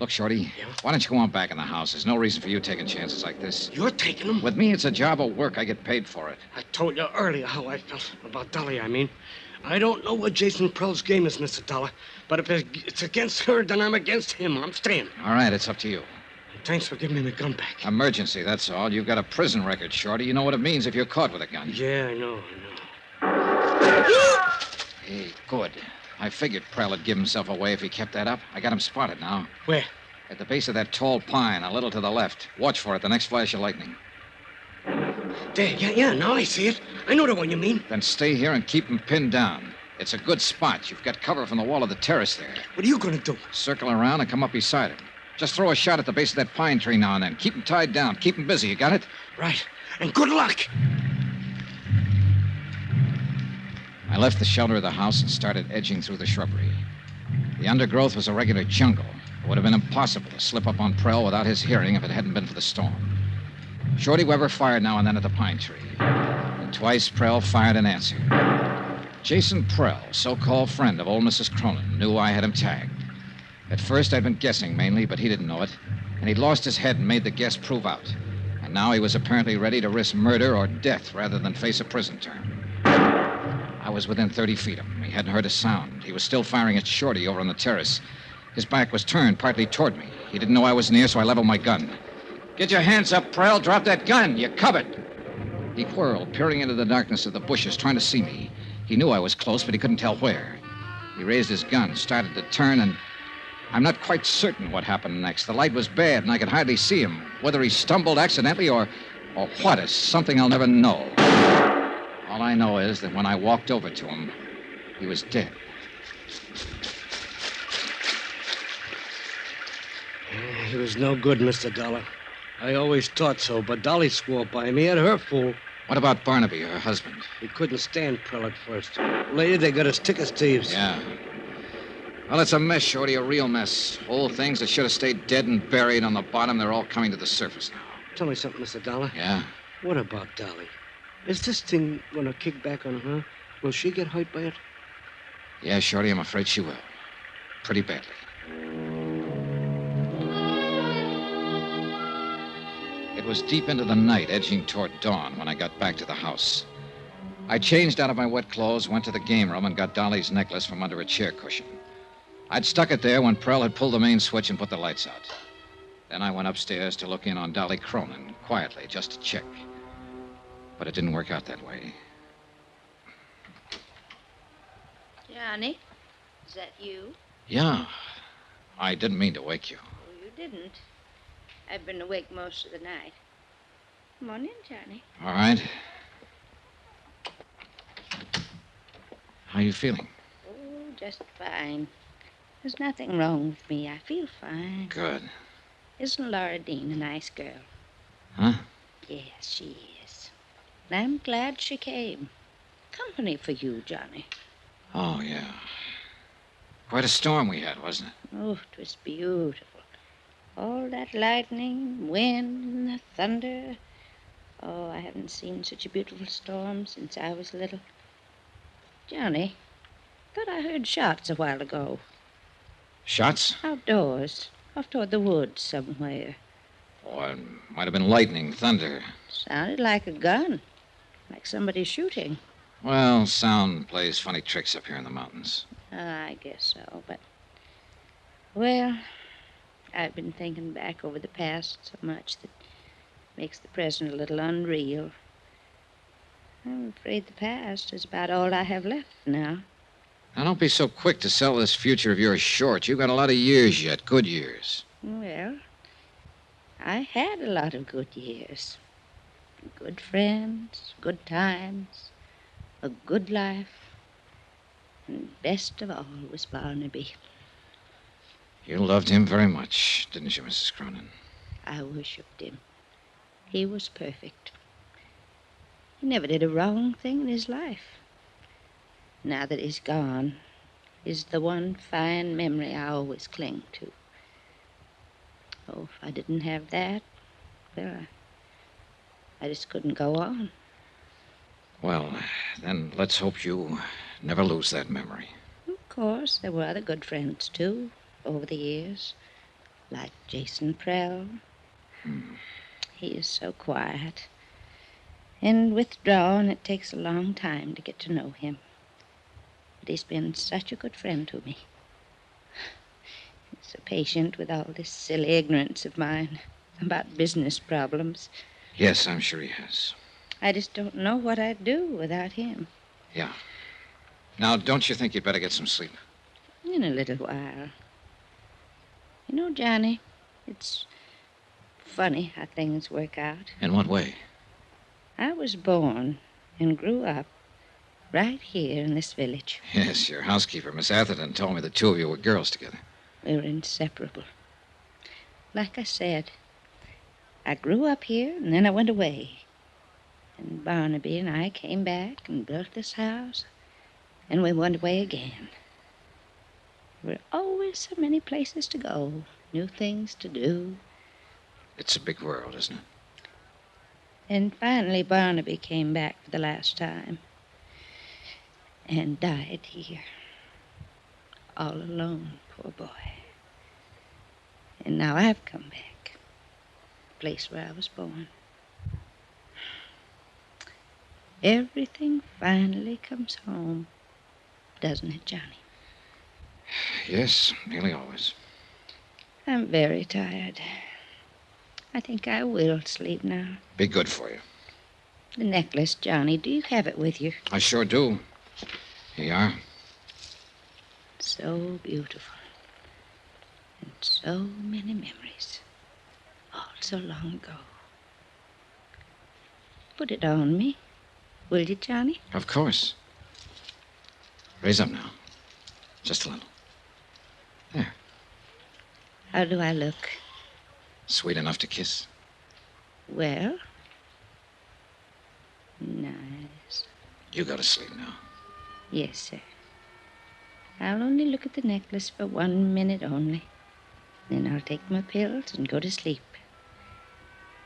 Look, Shorty, why don't you go on back in the house? There's no reason for you taking chances like this. You're taking him? With me, it's a job of work. I get paid for it. I told you earlier how I felt about Dolly, I mean. I don't know what Jason Prell's game is, Mr. Dollar, but if it's against her, then I'm against him. I'm staying. All right, it's up to you. Thanks for giving me the gun back. Emergency, that's all. You've got a prison record, Shorty. You know what it means if you're caught with a gun. Yeah, I know. Hey, good. I figured Prell would give himself away if he kept that up. I got him spotted now. Where? At the base of that tall pine, a little to the left. Watch for it, the next flash of lightning. There, yeah, now I see it. I know the one you mean. Then stay here and keep him pinned down. It's a good spot. You've got cover from the wall of the terrace there. What are you going to do? Circle around and come up beside him. Just throw a shot at the base of that pine tree now and then. Keep him tied down. Keep him busy. You got it? Right. And good luck. I left the shelter of the house and started edging through the shrubbery. The undergrowth was a regular jungle. It would have been impossible to slip up on Prell without his hearing if it hadn't been for the storm. Shorty Weber fired now and then at the pine tree. And twice Prell fired in answer. Jason Prell, so-called friend of old Mrs. Cronin, knew I had him tagged. At first, I'd been guessing mainly, but he didn't know it. And he'd lost his head and made the guess prove out. And now he was apparently ready to risk murder or death rather than face a prison term. I was within 30 feet of him. He hadn't heard a sound. He was still firing at Shorty over on the terrace. His back was turned partly toward me. He didn't know I was near, so I leveled my gun. "Get your hands up, Prell. Drop that gun. You're covered." He whirled, peering into the darkness of the bushes, trying to see me. He knew I was close, but he couldn't tell where. He raised his gun, started to turn, and I'm not quite certain what happened next. The light was bad, and I could hardly see him. Whether he stumbled accidentally or what is something I'll never know. All I know is that when I walked over to him, he was dead. He was no good, Mr. Dollar. I always thought so, but Dolly swore by him. He had her fool. What about Barnaby, her husband? He couldn't stand Prell at first. Later, they got us thick as thieves. Yeah. Well, it's a mess, Shorty, a real mess. Old things that should have stayed dead and buried on the bottom, they're all coming to the surface now. Tell me something, Mr. Dollar. Yeah? What about Dolly? Is this thing going to kick back on her? Will she get hurt by it? Yeah, Shorty, I'm afraid she will. Pretty badly. It was deep into the night, edging toward dawn, when I got back to the house. I changed out of my wet clothes, went to the game room, and got Dolly's necklace from under a chair cushion. I'd stuck it there when Prell had pulled the main switch and put the lights out. Then I went upstairs to look in on Dolly Cronin, quietly, just to check. But it didn't work out that way. Johnny, is that you? Yeah. I didn't mean to wake you. Oh, you didn't. I've been awake most of the night. Come on in, Johnny. All right. How are you feeling? Oh, just fine. There's nothing wrong with me. I feel fine. Good. Isn't Laura Dean a nice girl? Huh? Yes, she is. And I'm glad she came. Company for you, Johnny. Oh, yeah. Quite a storm we had, wasn't it? Oh, it was beautiful. All that lightning, wind, and the thunder. Oh, I haven't seen such a beautiful storm since I was little. Johnny, thought I heard shots a while ago. Shots? Outdoors, off toward the woods somewhere. Oh, it might have been lightning, thunder. Sounded like a gun, like somebody shooting. Well, sound plays funny tricks up here in the mountains. I guess so, but... Well, I've been thinking back over the past so much that makes the present a little unreal. I'm afraid the past is about all I have left now. Now, don't be so quick to sell this future of yours short. You've got a lot of years yet, good years. Well, I had a lot of good years. Good friends, good times, a good life. And best of all was Barnaby. You loved him very much, didn't you, Mrs. Cronin? I worshipped him. He was perfect. He never did a wrong thing in his life. Now that he's gone, is the one fine memory I always cling to. Oh, if I didn't have that, well, I just couldn't go on. Well, then let's hope you never lose that memory. Of course, there were other good friends, too, over the years, like Jason Prell. He is so quiet and withdrawn, it takes a long time to get to know him. But he's been such a good friend to me. He's so patient with all this silly ignorance of mine about business problems. Yes, I'm sure he has. I just don't know what I'd do without him. Yeah. Now, don't you think you'd better get some sleep? In a little while. You know, Johnny, it's funny how things work out. In what way? I was born and grew up right here in this village. Yes, your housekeeper, Miss Atherton, told me the two of you were girls together. We were inseparable. Like I said, I grew up here and then I went away. And Barnaby and I came back and built this house, and we went away again. There were always so many places to go, new things to do. It's a big world, isn't it? And finally, Barnaby came back for the last time and died here. All alone, poor boy. And now I've come back, the place where I was born. Everything finally comes home, doesn't it, Johnny? Yes, nearly always. I'm very tired. I think I will sleep now. Be good for you. The necklace, Johnny, do you have it with you? I sure do. Here you are. So beautiful. And so many memories. All so long ago. Put it on me. Will you, Johnny? Of course. Raise up now. Just a little. There. How do I look? Sweet enough to kiss. Well? Nice. You go to sleep now. Yes, sir. I'll only look at the necklace for 1 minute only. Then I'll take my pills and go to sleep.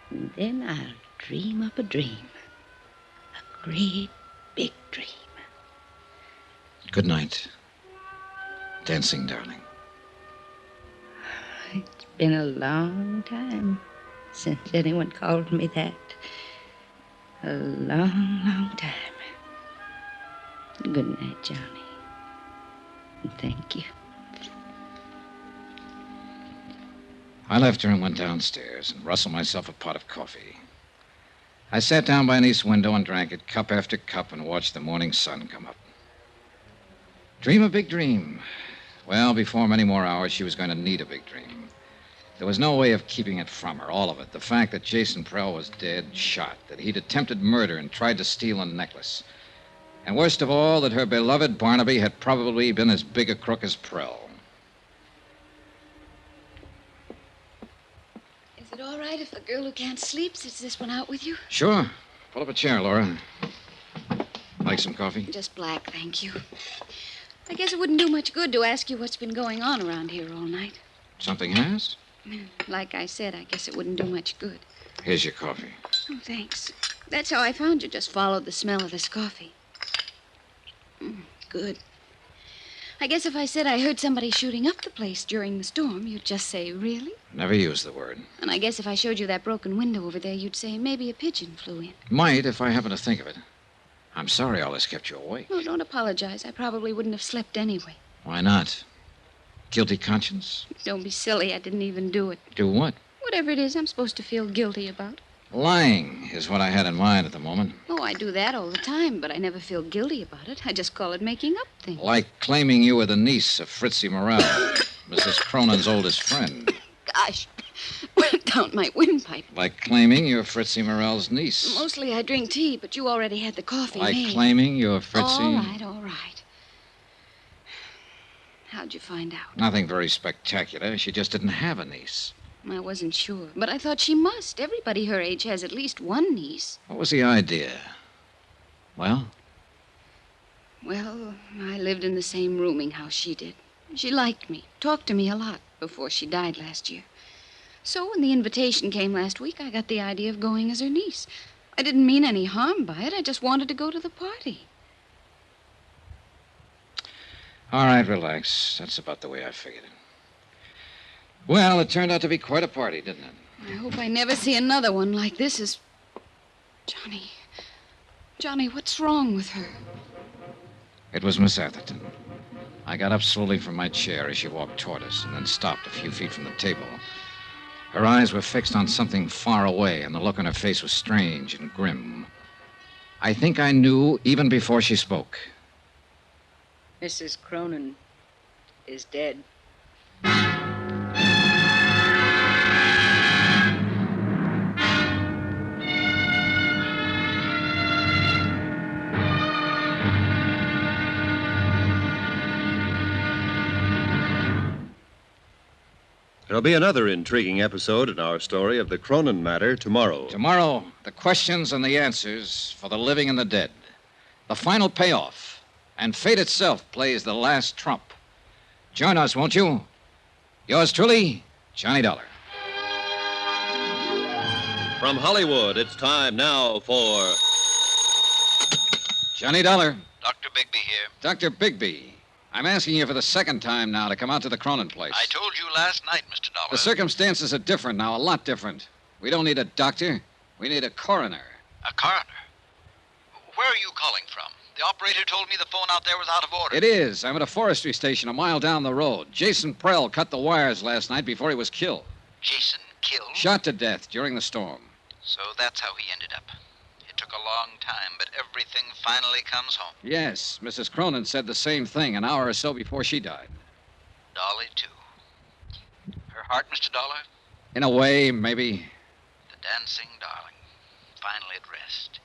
And then I'll dream up a dream. A great big dream. Good night. Dancing, darling. It's been a long time since anyone called me that. A long, long time. Good night, Johnny. And thank you. I left her and went downstairs and rustled myself a pot of coffee. I sat down by an east window and drank it cup after cup and watched the morning sun come up. Dream a big dream. Well, before many more hours, she was going to need a big dream. There was no way of keeping it from her, all of it. The fact that Jason Prell was dead, shot, that he'd attempted murder and tried to steal a necklace. And worst of all, that her beloved Barnaby had probably been as big a crook as Prell. Is it all right if a girl who can't sleep sits this one out with you? Sure. Pull up a chair, Laura. Like some coffee? Just black, thank you. I guess it wouldn't do much good to ask you what's been going on around here all night. Something has? Like I said, I guess it wouldn't do much good. Here's your coffee. Oh, thanks. That's how I found you. Just followed the smell of this coffee. Good. I guess if I said I heard somebody shooting up the place during the storm, you'd just say, really? Never used the word. And I guess if I showed you that broken window over there, you'd say maybe a pigeon flew in. Might, if I happen to think of it. I'm sorry all this kept you awake. Oh, don't apologize. I probably wouldn't have slept anyway. Why not? Guilty conscience? Don't be silly. I didn't even do it. Do what? Whatever it is I'm supposed to feel guilty about. Lying is what I had in mind at the moment. Oh, I do that all the time, but I never feel guilty about it. I just call it making up things. Like claiming you were the niece of Fritzie Morell, Mrs. Cronin's oldest friend. Gosh, went down my windpipe. Like claiming you're Fritzie Morell's niece. Mostly I drink tea, but you already had the coffee Like made. claiming you're Fritzie... All right. How'd you find out? Nothing very spectacular. She just didn't have a niece. I wasn't sure, but I thought she must. Everybody her age has at least one niece. What was the idea? Well? Well, I lived in the same rooming house she did. She liked me, talked to me a lot before she died last year. So when the invitation came last week, I got the idea of going as her niece. I didn't mean any harm by it. I just wanted to go to the party. All right, relax. That's about the way I figured it. Well, it turned out to be quite a party, didn't it? I hope I never see another one like this as... Johnny, what's wrong with her? It was Miss Atherton. I got up slowly from my chair as she walked toward us and then stopped a few feet from the table. Her eyes were fixed on something far away, and the look on her face was strange and grim. I think I knew even before she spoke. Mrs. Cronin is dead. There'll be another intriguing episode in our story of the Cronin Matter tomorrow. Tomorrow, the questions and the answers for the living and the dead. The final payoff. And fate itself plays the last trump. Join us, won't you? Yours truly, Johnny Dollar. From Hollywood, it's time now for Johnny Dollar. Dr. Bigby here. Dr. Bigby, I'm asking you for the second time now to come out to the Cronin place. I told you last night, Mr. Dollar. The circumstances are different now, a lot different. We don't need a doctor. We need a coroner. A coroner? Where are you calling from? The operator told me the phone out there was out of order. It is. I'm at a forestry station a mile down the road. Jason Prell cut the wires last night before he was killed. Jason killed? Shot to death during the storm. So that's how he ended up. It took a long time, but everything finally comes home. Yes, Mrs. Cronin said the same thing an hour or so before she died. Dolly, too. Her heart, Mr. Dollar? In a way, maybe. The dancing darling. Finally at rest.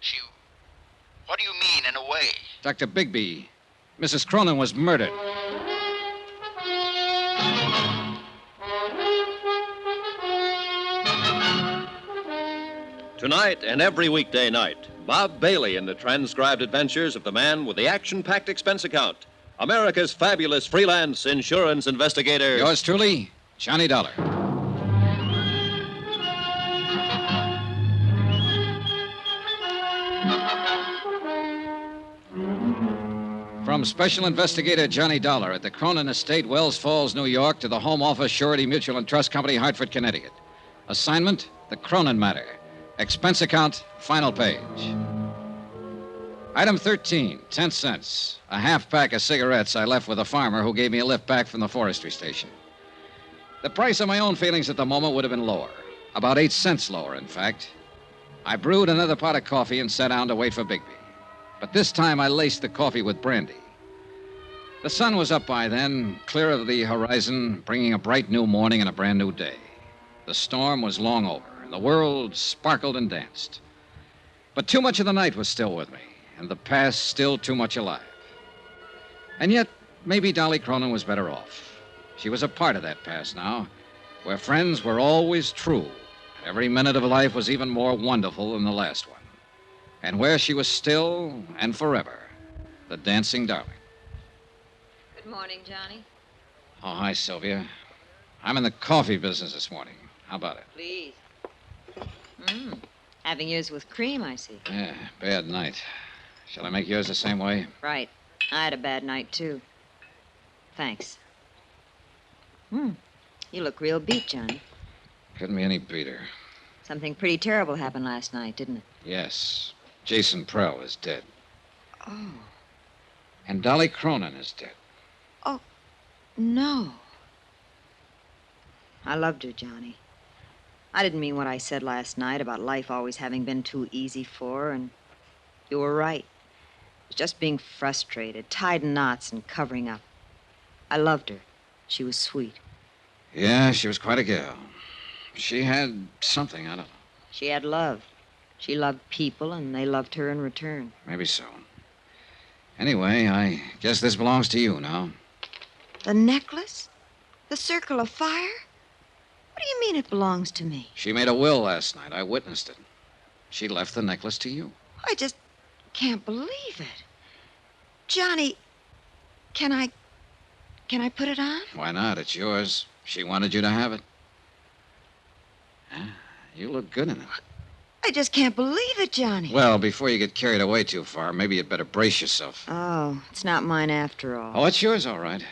She... What do you mean, in a way? Dr. Bigby, Mrs. Cronin was murdered. Tonight and every weekday night, Bob Bailey in the transcribed adventures of the man with the action-packed expense account, America's fabulous freelance insurance investigator. Yours truly, Johnny Dollar. From Special Investigator Johnny Dollar at the Cronin Estate, Wells Falls, New York, to the Home Office, Surety Mutual and Trust Company, Hartford, Connecticut. Assignment, the Cronin Matter. Expense account, final page. Item 13, 10 cents. A half pack of cigarettes I left with a farmer who gave me a lift back from the forestry station. The price of my own feelings at the moment would have been lower. About 8 cents lower, in fact. I brewed another pot of coffee and sat down to wait for Bigby. But this time I laced the coffee with brandy. The sun was up by then, clear of the horizon, bringing a bright new morning and a brand new day. The storm was long over, and the world sparkled and danced. But too much of the night was still with me, and the past still too much alive. And yet, maybe Dolly Cronin was better off. She was a part of that past now, where friends were always true. Every minute of life was even more wonderful than the last one. And where she was still and forever, the dancing darling. Good morning, Johnny. Oh, hi, Sylvia. I'm in the coffee business this morning. How about it? Please. Having yours with cream, I see. Yeah, bad night. Shall I make yours the same way? Right. I had a bad night, too. Thanks. You look real beat, Johnny. Couldn't be any beater. Something pretty terrible happened last night, didn't it? Yes. Jason Prell is dead. Oh. And Dolly Cronin is dead. Oh, no. I loved her, Johnny. I didn't mean what I said last night about life always having been too easy for her, and you were right. It was just being frustrated, tied in knots and covering up. I loved her. She was sweet. Yeah, she was quite a gal. She had something, I don't know. She had love. She loved people, and they loved her in return. Maybe so. Anyway, I guess this belongs to you now. The necklace? The circle of fire? What do you mean it belongs to me? She made a will last night. I witnessed it. She left the necklace to you. I just can't believe it. Johnny, can I put it on? Why not? It's yours. She wanted you to have it. You look good in it. I just can't believe it, Johnny. Well, before you get carried away too far, maybe you'd better brace yourself. Oh, it's not mine after all. Oh, it's yours, all right.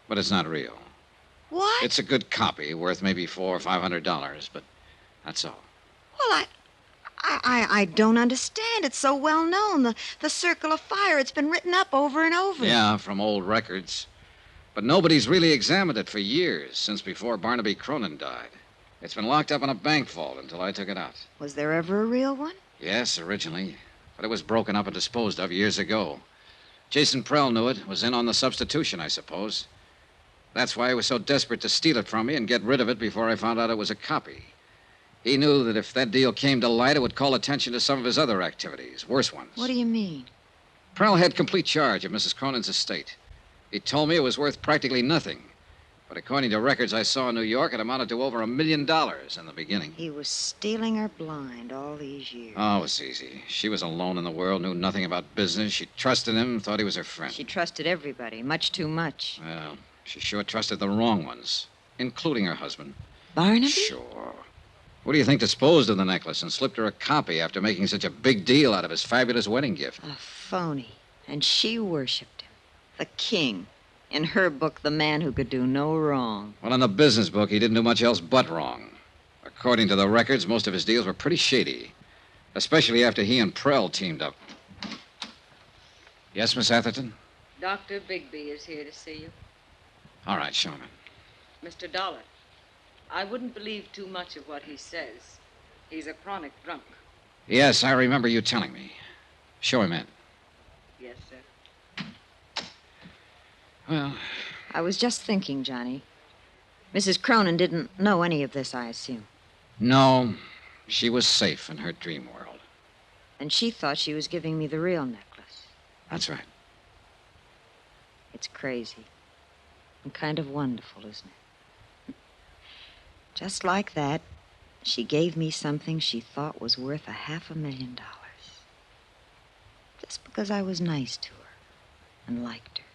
But it's not real. What? It's a good copy, worth maybe $400 or $500, but that's all. Well, I don't understand. It's so well known. The circle of fire. It's been written up over and over. Yeah, from old records. But nobody's really examined it for years, since before Barnaby Cronin died. It's been locked up in a bank vault until I took it out. Was there ever a real one? Yes, originally. But it was broken up and disposed of years ago. Jason Prell knew it, was in on the substitution, I suppose. That's why he was so desperate to steal it from me and get rid of it before I found out it was a copy. He knew that if that deal came to light, it would call attention to some of his other activities, worse ones. What do you mean? Prell had complete charge of Mrs. Cronin's estate. He told me it was worth practically nothing. But according to records I saw in New York, it amounted to over $1 million in the beginning. He was stealing her blind all these years. Oh, it was easy. She was alone in the world, knew nothing about business. She trusted him, thought he was her friend. She trusted everybody, much too much. Well, she sure trusted the wrong ones, including her husband. Barnaby? Sure. Who do you think disposed of the necklace and slipped her a copy after making such a big deal out of his fabulous wedding gift? A phony. And she worshipped him. The king. In her book, the man who could do no wrong. Well, in the business book, he didn't do much else but wrong. According to the records, most of his deals were pretty shady, especially after he and Prell teamed up. Yes, Miss Atherton? Dr. Bigby is here to see you. All right, show him in. Mr. Dollar, I wouldn't believe too much of what he says. He's a chronic drunk. Yes, I remember you telling me. Show him in. Yes, sir. Well, I was just thinking, Johnny. Mrs. Cronin didn't know any of this, I assume. no, she was safe in her dream world. And she thought she was giving me the real necklace. That's right. It's crazy. And kind of wonderful, isn't it? Just like that, she gave me something she thought was worth $500,000. Just because I was nice to her and liked her.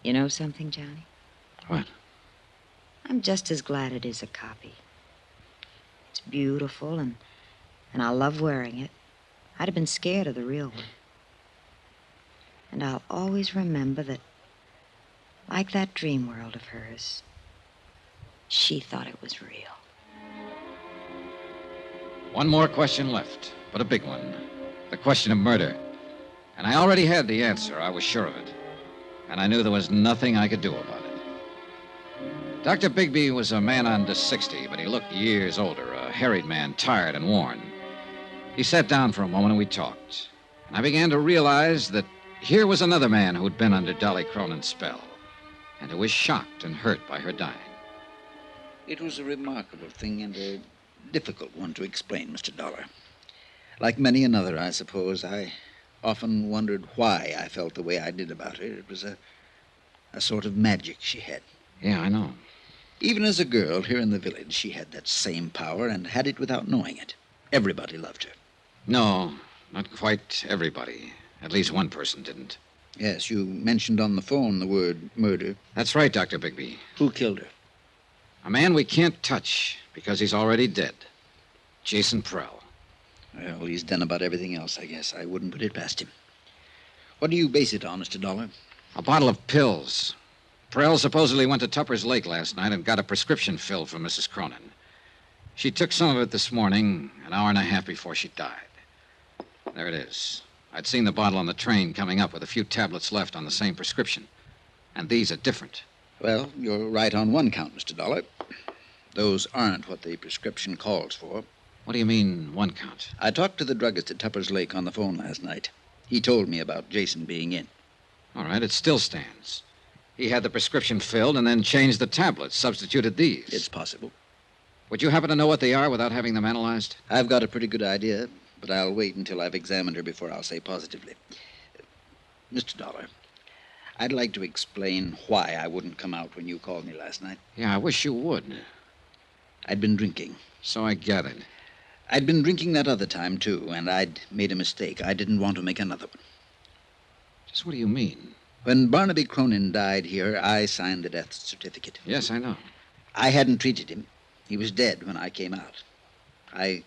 You know something, Johnny? What? I'm just as glad it is a copy. It's beautiful, and I love wearing it. I'd have been scared of the real one. And I'll always remember that, like that dream world of hers, she thought it was real. One more question left, but a big one. The question of murder. And I already had the answer. I was sure of it. And I knew there was nothing I could do about it. Dr. Bigby was a man under 60, but he looked years older, a harried man, tired and worn. He sat down for a moment and we talked. And I began to realize that here was another man who'd been under Dolly Cronin's spell and who was shocked and hurt by her dying. It was a remarkable thing and a difficult one to explain, Mr. Dollar. Like many another, I suppose, I often wondered why I felt the way I did about her. It was a sort of magic she had. Yeah, I know. Even as a girl here in the village, she had that same power and had it without knowing it. Everybody loved her. No, not quite everybody. At least one person didn't. Yes, you mentioned on the phone the word murder. That's right, Dr. Bigby. Who killed her? A man we can't touch because he's already dead. Jason Prell. Well, he's done about everything else, I guess. I wouldn't put it past him. What do you base it on, Mr. Dollar? A bottle of pills. Prell supposedly went to Tupper's Lake last night and got a prescription filled from Mrs. Cronin. She took some of it this morning, an hour and a half before she died. There it is. I'd seen the bottle on the train coming up with a few tablets left on the same prescription. And these are different. Well, you're right on one count, Mr. Dollar. Those aren't what the prescription calls for. What do you mean, one count? I talked to the druggist at Tupper's Lake on the phone last night. He told me about Jason being in. All right, it still stands. He had the prescription filled and then changed the tablets, substituted these. It's possible. Would you happen to know what they are without having them analyzed? I've got a pretty good idea, but I'll wait until I've examined her before I'll say positively. Mr. Dollar, I'd like to explain why I wouldn't come out when you called me last night. Yeah, I wish you would. I'd been drinking. So I gathered. I'd been drinking that other time, too, and I'd made a mistake. I didn't want to make another one. Just what do you mean? When Barnaby Cronin died here, I signed the death certificate. Yes, I know. I hadn't treated him. He was dead when I came out. I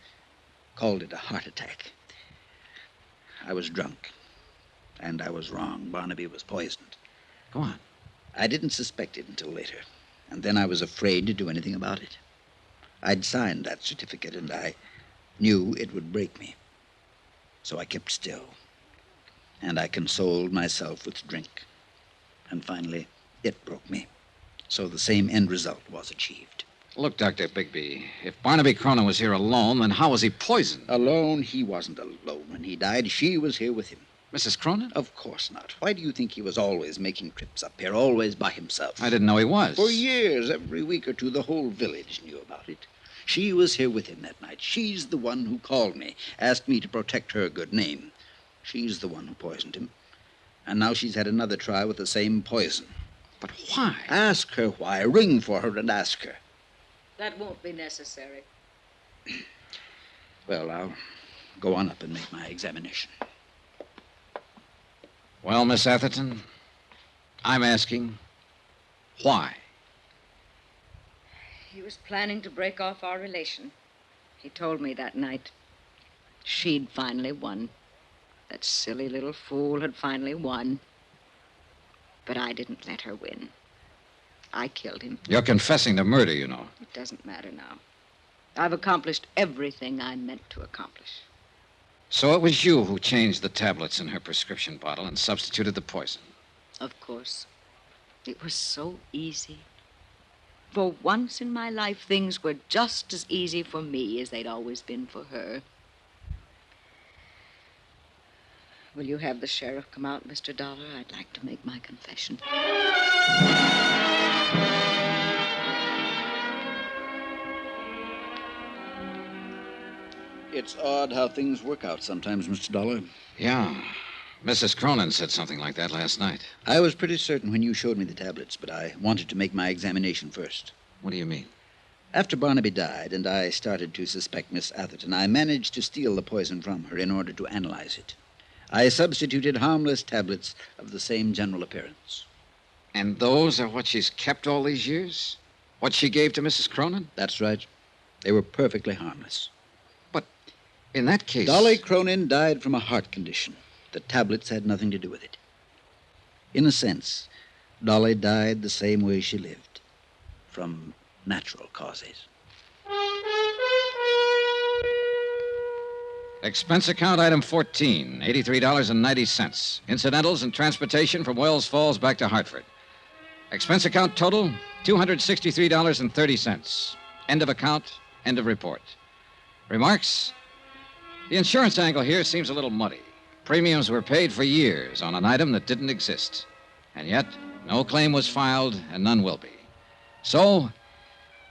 called it a heart attack. I was drunk, and I was wrong. Barnaby was poisoned. Go on. I didn't suspect it until later, and then I was afraid to do anything about it. I'd signed that certificate, and I knew it would break me. So I kept still, and I consoled myself with drink. And finally, it broke me. So the same end result was achieved. Look, Dr. Bigby, if Barnaby Cronin was here alone, then how was he poisoned? Alone? He wasn't alone when he died. She was here with him. Mrs. Cronin? Of course not. Why do you think he was always making trips up here, always by himself? I didn't know he was. For years, every week or two, the whole village knew about it. She was here with him that night. She's the one who called me, asked me to protect her good name. She's the one who poisoned him. And now she's had another try with the same poison. But why? Ask her why. Ring for her and ask her. That won't be necessary. Well, I'll go on up and make my examination. Well, Miss Atherton, I'm asking, why? He was planning to break off our relation. He told me that night. She'd finally won. That silly little fool had finally won. But I didn't let her win. I killed him. You're confessing to murder, you know. It doesn't matter now. I've accomplished everything I meant to accomplish. So it was you who changed the tablets in her prescription bottle and substituted the poison. Of course. It was so easy. For once in my life, things were just as easy for me as they'd always been for her. Will you have the sheriff come out, Mr. Dollar? I'd like to make my confession. It's odd how things work out sometimes, Mr. Dollar. Yeah. Mrs. Cronin said something like that last night. I was pretty certain when you showed me the tablets, but I wanted to make my examination first. What do you mean? After Barnaby died and I started to suspect Miss Atherton, I managed to steal the poison from her in order to analyze it. I substituted harmless tablets of the same general appearance. And those are what she's kept all these years? What she gave to Mrs. Cronin? That's right. They were perfectly harmless. But in that case... Dolly Cronin died from a heart condition. The tablets had nothing to do with it. In a sense, Dolly died the same way she lived, from natural causes. Expense account item 14, $83.90. Incidentals and transportation from Wells Falls back to Hartford. Expense account total, $263.30. End of account, end of report. Remarks? The insurance angle here seems a little muddy. Premiums were paid for years on an item that didn't exist. And yet, no claim was filed and none will be. So,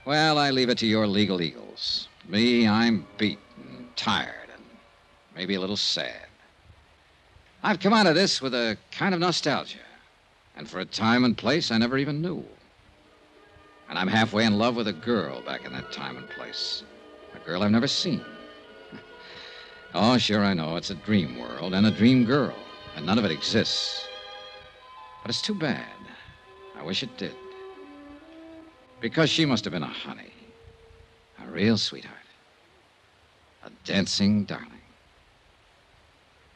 well, I leave it to your legal eagles. Me, I'm beat and tired and maybe a little sad. I've come out of this with a kind of nostalgia. And for a time and place I never even knew. And I'm halfway in love with a girl back in that time and place. A girl I've never seen. Oh, sure, I know. It's a dream world and a dream girl, and none of it exists. But it's too bad. I wish it did. Because she must have been a honey. A real sweetheart. A dancing darling.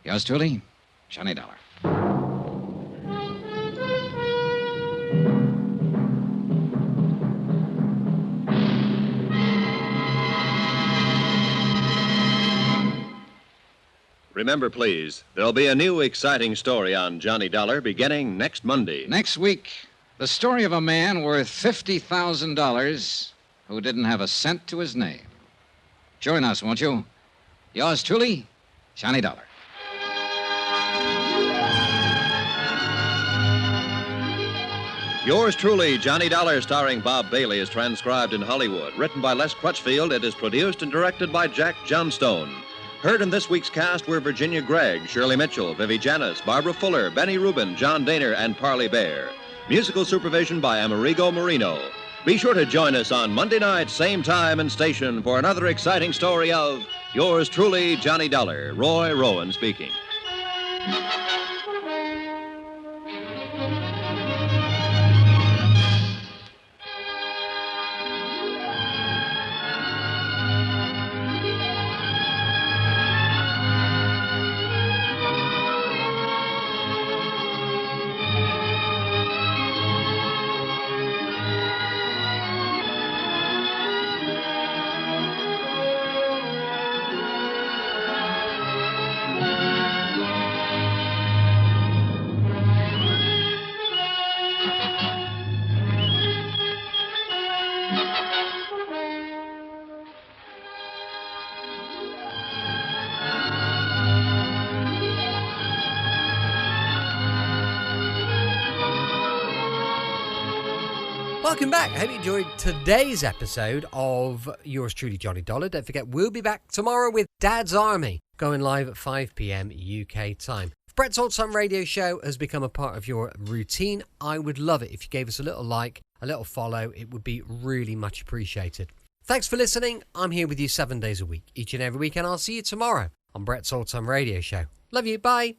Yours truly, Johnny Dollar. Remember, please, there'll be a new exciting story on Johnny Dollar beginning next Monday. Next week, the story of a man worth $50,000 who didn't have a cent to his name. Join us, won't you? Yours truly, Johnny Dollar. Yours truly, Johnny Dollar, starring Bob Bailey, is transcribed in Hollywood. Written by Les Crutchfield, it is produced and directed by Jack Johnstone. Heard in this week's cast were Virginia Gregg, Shirley Mitchell, Vivi Janis, Barbara Fuller, Benny Rubin, John Daner, and Parley Bear. Musical supervision by Amerigo Marino. Be sure to join us on Monday night, same time and station, for another exciting story of yours truly, Johnny Dollar. Roy Rowan speaking. Welcome back. I hope you enjoyed today's episode of Yours Truly, Johnny Dollar. Don't forget, we'll be back tomorrow with Dad's Army, going live at 5 p.m. UK time. For Brett's Old Time Radio Show has become a part of your routine, I would love it if you gave us a little like, a little follow. It would be really much appreciated. Thanks for listening. I'm here with you 7 days a week, each and every week, and I'll see you tomorrow on Brett's Old Time Radio Show. Love you. Bye.